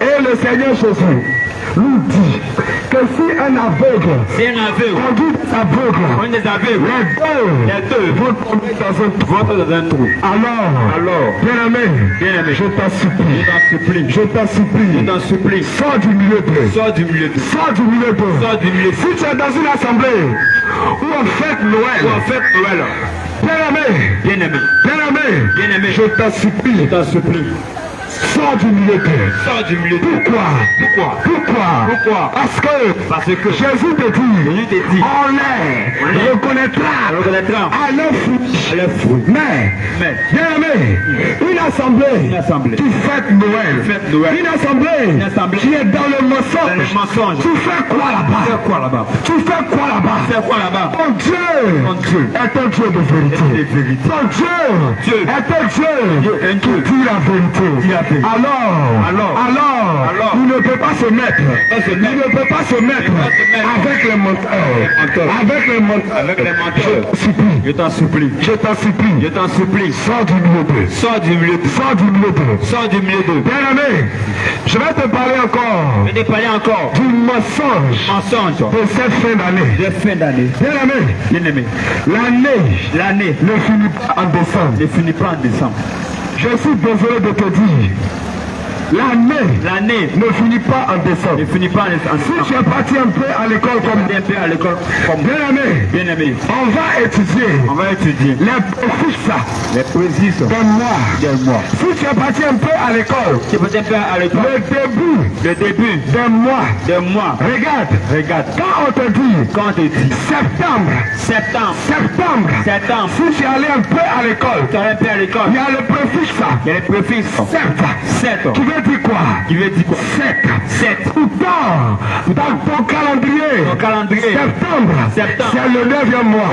et le Seigneur Jésus nous dit que si un aveugle conduit des aveugles, les deux vont tomber dans un trou. Alors, bien-aimé, je t'en supplie, sors du milieu d'eux. Si tu es dans une assemblée où on fête Noël, bien-aimé, je t'en supplie. Sors du milieu d'eux. Pourquoi? Parce que Jésus te dit, on les reconnaîtra à leurs fruits. Mais, bien-aimé, une assemblée qui fête Noël, une assemblée qui est dans le mensonge, tu fais quoi là-bas? Ton Dieu est un Dieu de vérité. Ton Dieu est un Dieu qui dit la vérité. regarder. Alors, il ne peut pas se mettre. Il ne peut pas se mettre avec les menteurs. Avec les menteurs. Je t'en supplie. Je t'en supplie. Je t'en supplie. Sors du milieu d'eux. Sors du milieu d'eux. Sors du milieu d'eux. Sors du milieu d'eux. Bien-aimé, je vais te parler encore. Je vais te parler encore du mensonge de cette fin d'année. Bien-aimé. Bien-aimé. L'année ne finit pas en décembre. Ne finit pas en décembre. Je suis désolé de te dire. L'année ne finit pas en décembre. Ne finit pas en décembre. Si tu es parti un peu à l'école comme bien-aimé, on va étudier les préfixes des mois. Si tu es parti un peu à l'école, le début des mois. Regarde. Quand on te dit septembre. Si tu es allé un peu à l'école, il y a le préfixe 7. Qui veut dire quoi? 7. Pourtant, dans ton calendrier, septembre. C'est le 9e mois.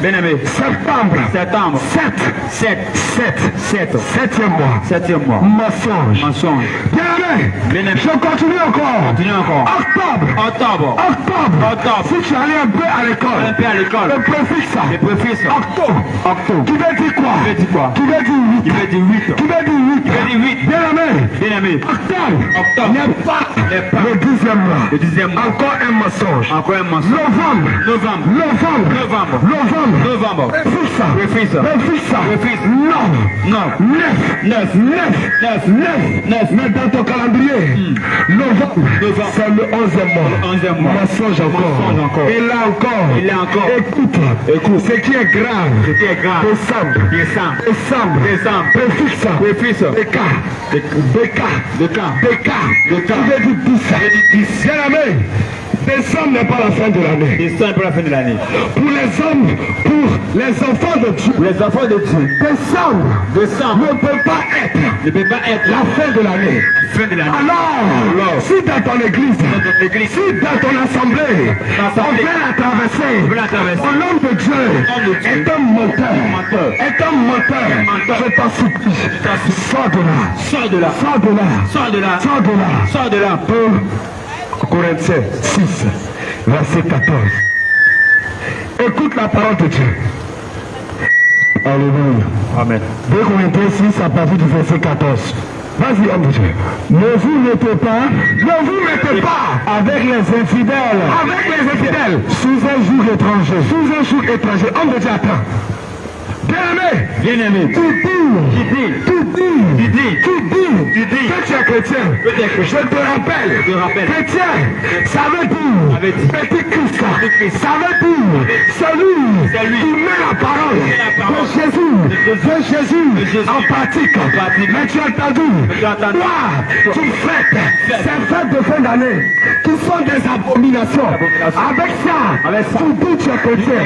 Bien-aimé. Septembre. 7e mois. Mensonge. Bien-aimé. Je continue encore. Octobre. Si tu es allé un peu à l'école, le préfixe octobre. Qui veut dire quoi? Qui veut dire 8. Bien-aimé. Octobre n'est pas le 10e mois. Encore un mensonge. Novembre. Préfixe. Non. 9. Mais dans ton calendrier, novembre, c'est le 11e mois. Mensonge encore. Et là encore. Écoute. Ce qui est grave. Décembre. Préfixe. Béca. Qui veut dire 10. Bien-aimé. Décembre n'est pas la fin de l'année. Pour les enfants de Dieu. Décembre ne peut pas être la fin de l'année. Alors, si dans ton église, si dans ton assemblée, on vient la traverser, l'homme de Dieu est un menteur. Je t'en supplie. Sors de là. Corinthiens 6, verset 14. Écoute la parole de Dieu. Alléluia. Amen. 2 Corinthiens 6 à partir du verset 14. Vas-y, homme de Dieu. Ne vous mettez pas avec les infidèles. Sous un joug étranger. Homme de Dieu, attends. Bien-aimé, tu dis que tu es chrétien. Je te rappelle, chrétien, ça veut dire petit Christ, ça veut dire celui qui met la parole de Jésus en pratique. Mais tu as entendu, toi, tu fêtes ces fêtes de fin d'année qui sont des abominations. Avec ça, tu dis tu es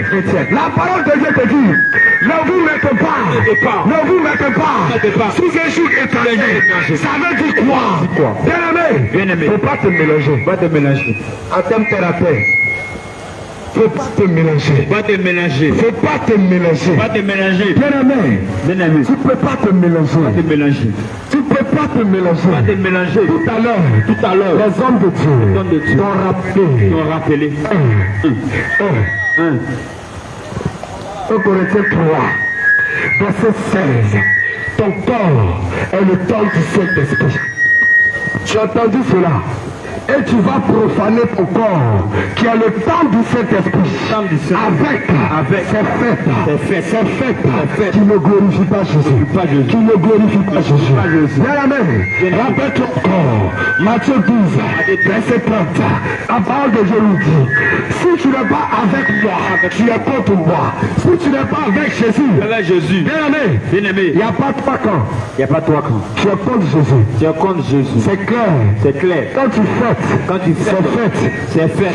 chrétien. La parole de Dieu te dit, ne vous mettez pas sous un joug étranger. Ça veut dire quoi? Bien-aimé, faut pas te mélanger. En termes thérapeutiques, faut pas te mélanger. Bien-aimé, tu peux pas te mélanger. Tout à l'heure, les hommes de Dieu t'ont rappelé. 1 Corinthiens 3, verset 16. Ton corps est le temple du Saint-Esprit. Tu as entendu cela? Et tu vas profaner ton corps, qui est le temple du Saint-Esprit, avec ces fêtes qui ne glorifient pas Jésus. Bien-aimé, rappelle-toi encore, Matthieu 12, verset 30, la parole de Dieu nous dit, si tu n'es pas avec moi, tu es contre moi. Si tu n'es pas avec Jésus, bien-aimé, il n'y a pas trois camps. Tu es contre Jésus. C'est clair. Quand tu fêtes, c'est fait.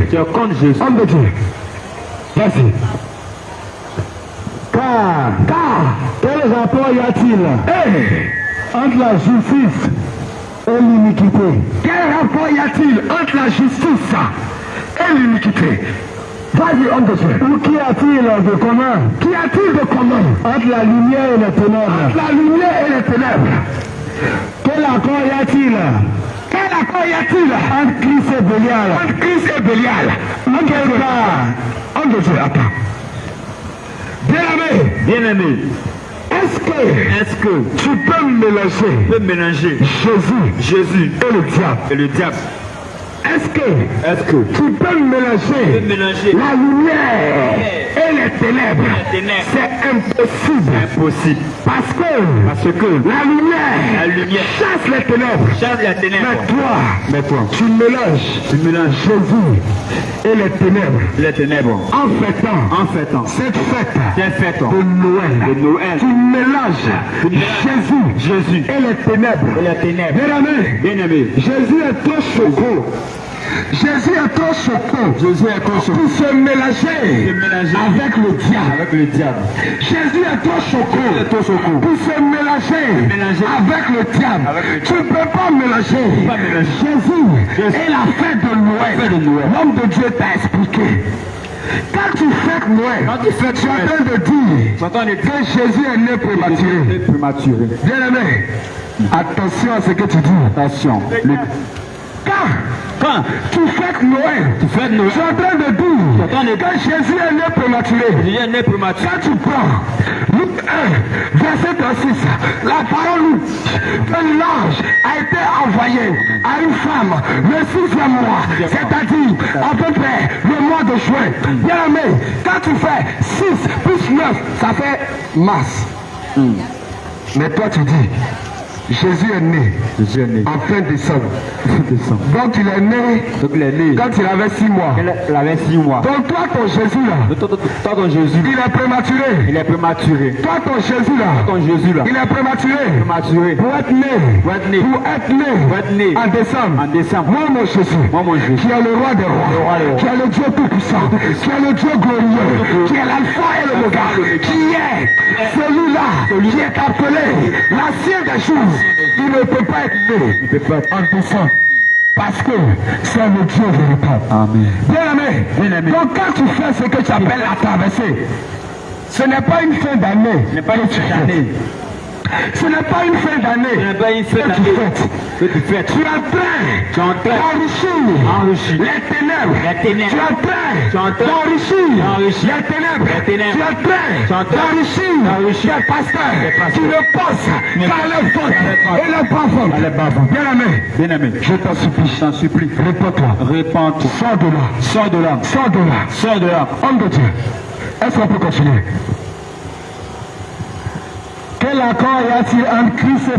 Tu es contre Jésus. Homme de Dieu. Vas-y. Car, quel rapport y a-t-il entre la justice et l'iniquité? Quel rapport y a-t-il entre la justice et l'iniquité? Vas-y, on te fait. Ou qu'y a-t-il de commun? Qu'y a-t-il de commun entre la lumière et les ténèbres? Entre la lumière et les ténèbres. Quel accord y a-t-il? Quel accord y a-t-il entre Christ et Bélial? Entre Christ et Bélial. En quel cas? On te fait, attends. Bien-aimé. Bien-aimé. Est-ce que tu peux mélanger Jésus et le diable? Est-ce que tu peux mélanger la lumière et les ténèbres? C'est impossible. Parce que la lumière chasse les ténèbres. Mais toi, tu mélanges Jésus et les ténèbres. En fêtant cette fête de Noël. Tu mélanges Jésus et les ténèbres. Bien-aimé, Jésus est ton secours. Jésus est ton secours pour se mélanger avec le diable. Jésus est ton secours pour se mélanger avec le diable. Tu ne peux pas mélanger Jésus et la fête de Noël. L'homme de Dieu t'a expliqué. Quand tu fêtes Noël, tu es en train de dire que Jésus est né prématuré. Bien-aimé, attention à ce que tu dis. Attention. Quand tu fêtes Noël, tu es en train de dire que Jésus est né prématuré. Quand tu prends Luc 1, verset 36, la parole que l'ange a été envoyé à une femme le 6e mois, c'est-à-dire à peu près le mois de juin. Bien aimé, quand tu fais 6 plus 9, ça fait mars. Mais toi tu dis, Jésus est né en fin décembre. Donc il est né quand il avait 6 mois. Donc toi ton Jésus là, il est prématuré. Toi ton Jésus là, il est prématuré. Pour être né en décembre. Moi mon Jésus, qui est le roi des rois, qui est le Dieu tout-puissant, qui est le Dieu glorieux, qui est l'alpha et l'oméga, qui est celui-là qui est appelé l'ancien des choses. Il ne peut pas être né en décembre. Parce que c'est le Dieu véritable. Amen. Bien-aimé. Donc quand tu fais ce que tu appelles la traversée, ce n'est pas une fin d'année. Ce n'est pas une fin d'année que tu fêtes. Tu es en train d'enrichir les ténèbres. Tu es en train d'enrichir les ténèbres. Tu es en train d'enrichir les pasteurs qui ne pensent qu'à leur faute et leur pas faute. Bien-aimé, je t'en supplie, répands-toi. Sors de là. Homme de Dieu, est-ce qu'on peut continuer? Quel accord y a-t-il entre Christ et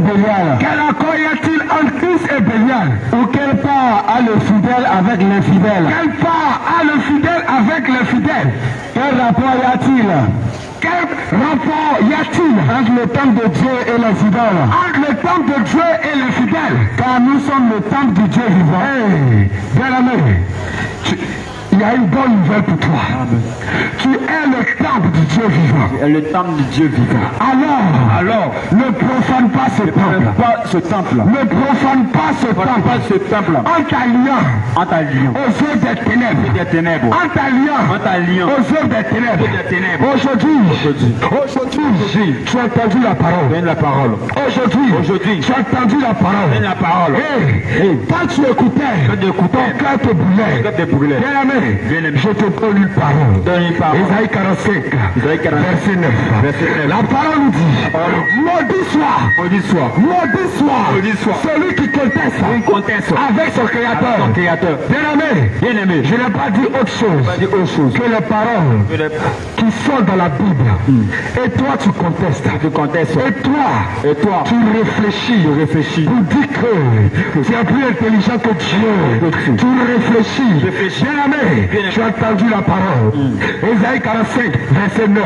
Bélial? Ou quelle part a le fidèle avec l'infidèle? Quel rapport y a-t-il entre le temple de Dieu et les fidèles? Car nous sommes le temple du Dieu vivant. Bien-aimé, il y a une bonne nouvelle pour toi. Amen. Tu es le temple du Dieu vivant. Alors, ne profane pas ce temple. En t'alliant aux œuvres des ténèbres. Aujourd'hui, tu as entendu la parole. Aujourd'hui, tu as entendu la parole. Quand tu écoutais, ton cœur te brûlait. Bien-aimé, je te donne une parole. Isaïe 45, verset 9. La parole nous dit, maudit soit celui qui conteste avec son créateur. Bien-aimé, je n'ai pas dit autre chose que les paroles qui sont dans la Bible. Et toi tu contestes. Et toi tu réfléchis. Pour dire que tu es plus intelligent que Dieu. Tu réfléchis. Bien-aimé, tu as entendu la parole. Isaïe 45, verset 9.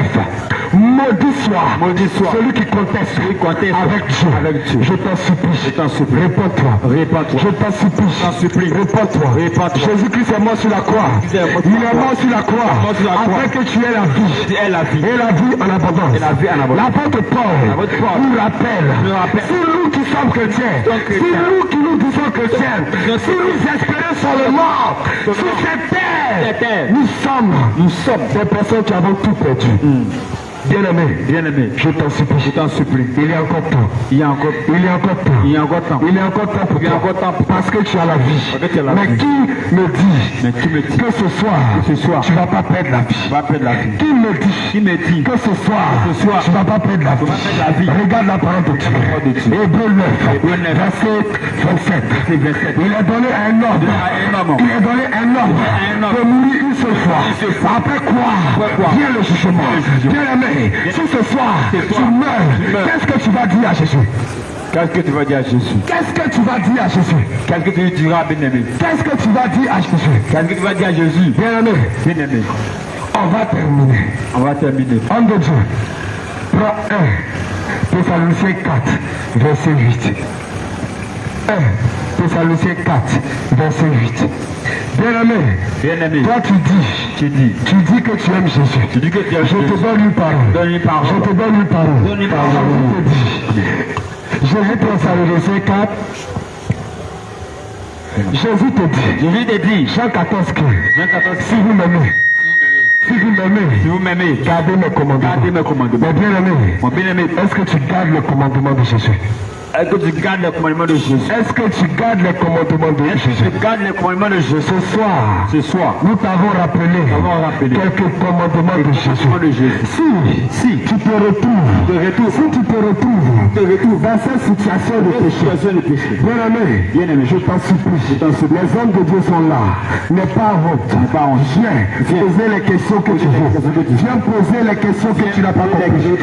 Maudit soit celui qui conteste avec Dieu. Je t'en supplie. Réponds-toi. Je t'en supplie. Réponds-toi. Jésus-Christ est mort sur la croix. Il est mort sur la croix afin que tu aies la vie. Et la vie en abondance. L'apôtre Paul nous rappelle, c'est nous qui sommes chrétiens, c'est nous qui nous disons chrétiens, si nous espérons sur le mort, sur cette terre, nous sommes des personnes qui avons tout perdu. Bien-aimé, je t'en supplie. Il y a encore temps. Il y a encore temps pour toi. Parce que tu as la vie. Mais qui me dit que ce soir, tu ne vas pas perdre la vie? Qui me dit que ce soir, tu ne vas pas perdre la vie? Regarde la parole de Dieu. Hébreux 9, verset 27. Il a donné un ordre. De mourir une seule fois. Après quoi vient le jugement. Bien-aimé, si ce soir tu meurs, qu'est-ce que tu vas dire à Jésus? Qu'est-ce que tu vas dire à Jésus? Qu'est-ce que tu vas dire à Jésus? Qu'est-ce que tu diras, bien-aimé? Qu'est-ce que tu vas dire à Jésus? Qu'est-ce que tu vas dire à Jésus? Bien-aimé, on va terminer. Homme de Dieu, prends 1 Thessaloniciens 4, verset 8. 1 Thessaloniciens 4, verset 8. Bien-aimé, toi tu dis que tu aimes Jésus. Je te donne une parole. Jésus Thessaloniciens 4. Jésus te dit, Jean 14, si vous m'aimez, gardez mes commandements. Mais bien-aimé, est-ce que tu gardes le commandement de Jésus? Est-ce que tu gardes les commandements de Jésus? Ce soir, nous t'avons rappelé quelques commandements de Jésus. Si tu te retrouves dans cette situation de péché, bien-aimé, je t'en supplie. Les hommes de Dieu sont là. N'aie pas honte. Viens poser les questions que tu veux. Viens poser les questions que tu n'as pas compris.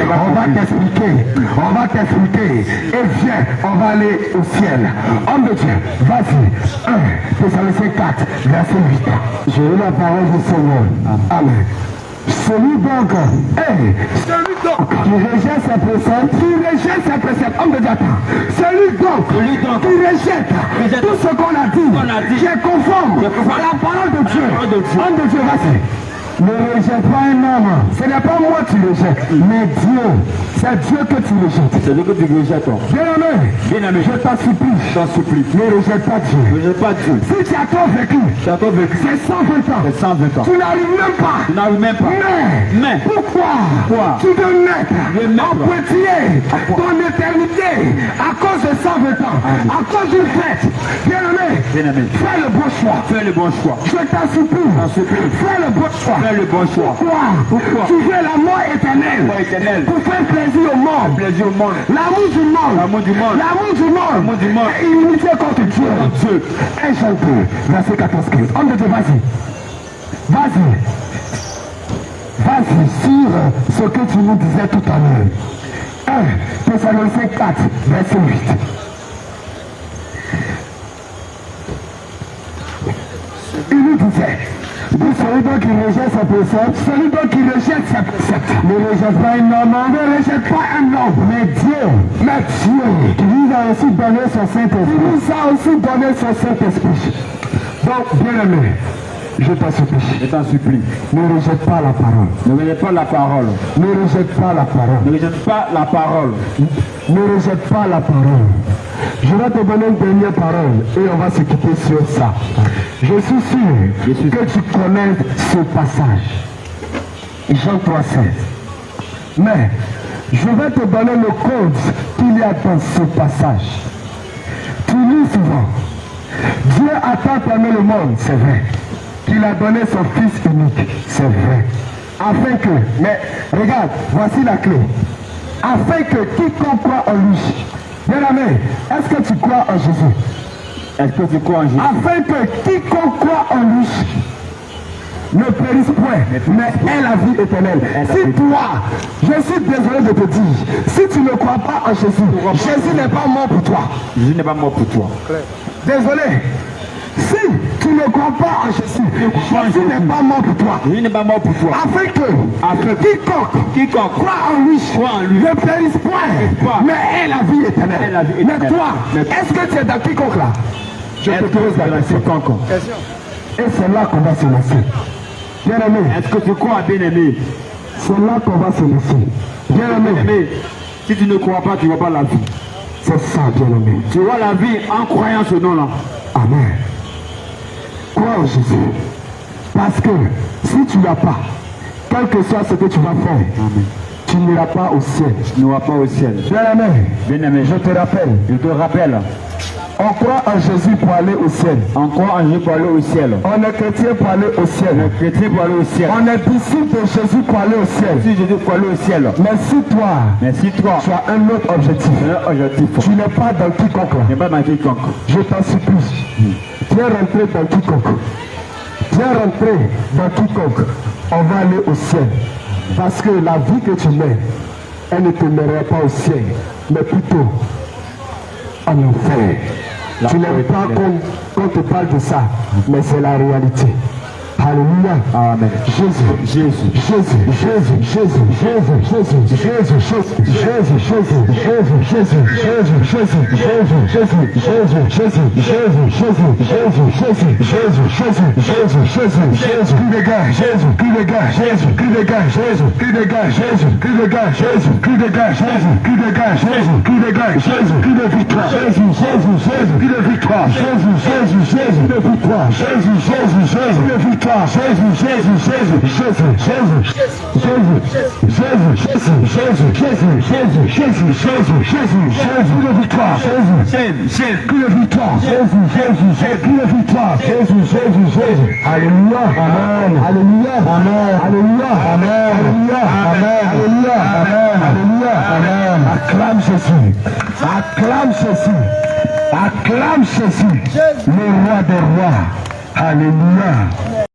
On va t'expliquer. Et viens. On va aller au ciel. Homme de Dieu, vas-y. 1 Thessaloniciens 4, verset 8. Je veux la parole du Seigneur. Amen. Celui donc qui rejette ses préceptes, homme de Dieu, celui donc qui rejette tout ce qu'on a dit, qui est conforme à la parole de Dieu. Homme de Dieu, vas-y. Ne rejette pas un homme. Ce n'est pas moi qui rejette, mais Dieu. C'est Dieu que tu rejettes. C'est Dieu que tu rejettes. Bien-aimé, je t'en supplie. Ne rejette pas Dieu. Si tu as trop vécu, c'est 120 ans. Tu n'arrives même pas. Mais pourquoi tu veux mettre en pointillé ton éternité à cause de 120 ans, à cause d'une fête? Bien-aimé, fais le bon choix. Je t'en supplie. Fais le bon choix. Pourquoi? Tu veux la mort éternelle pour faire plaisir au monde. L'amour du monde. Et immunité contre Dieu. 1 Jean 2, verset 14-15. Homme de Dieu, vas-y sur ce que tu nous disais tout à l'heure. 1 Thessaloniciens 4, verset 8. Il nous disait, celui donc qui rejette sa précepte, ne rejette pas un homme, mais Dieu, qui lui a aussi donné son Saint-Esprit. Donc, bien-aimé, je t'en supplie. Ne rejette pas la parole. Ne rejette pas la parole. Je vais te donner une dernière parole et on va se quitter sur ça. Je suis sûr que tu connais ce passage. Jean 3,16. Mais je vais te donner le code qu'il y a dans ce passage. Tu lis souvent. Dieu a tant aimé le monde, c'est vrai. Qu'il a donné son Fils unique, c'est vrai. Afin que, mais regarde, voici la clé. Afin que quiconque croit en lui. Bien-aimé, est-ce que tu crois en Jésus? Afin que quiconque croit en lui ne périsse point, mais ait la vie éternelle. Si toi, je suis désolé de te dire, si tu ne crois pas en Jésus, Jésus n'est pas mort pour toi. Désolé. Si tu ne crois pas en Jésus, Jésus n'est pas mort pour toi. Il n'est pas mort pour toi. Afin que quiconque croit en lui ne périsse point, mais ait la vie éternelle. Mais toi, est-ce que tu es dans quiconque là? Je te pose la question. Et c'est là qu'on va se lancer. Bien-aimé, est-ce que tu crois, bien-aimé? C'est là qu'on va se lancer. Bien-aimé, si tu ne crois pas, tu ne vois pas la vie. C'est ça, bien-aimé. Tu vois la vie en croyant ce nom-là. Amen. Crois en Jésus. Parce que si tu n'as pas, quel que soit ce que tu vas faire, amen, tu n'iras pas au ciel. Tu n'iras pas au ciel. Bien-aimé, je te rappelle. On croit en Jésus pour aller au ciel. On croit en Jésus pour aller au ciel. On est chrétien pour aller au ciel. On est chrétien pour aller au ciel. On est disciple de Jésus pour aller au ciel. Si Jésus pour aller au ciel. Mais si toi, tu as un autre objectif, tu n'es pas dans quiconque là. Tu n'es pas dans quiconque. Je t'en supplie. Viens rentrer dans quiconque. Viens rentrer dans quiconque. On va aller au ciel. Parce que la vie que tu mets, elle ne te mènera pas au ciel, mais plutôt en enfer. Tu n'aimes pas qu'on te parle de ça, mais c'est la réalité. Alléluia. Amen. Jésus. Alléluia. Amen. Alléluia. Amen. Alléluia. Amen. Alléluia. Amen. Alléluia. Amen. Alléluia. Amen. Acclame Jésus. Acclame Jésus. Acclame Jésus. Le roi des rois. Alléluia.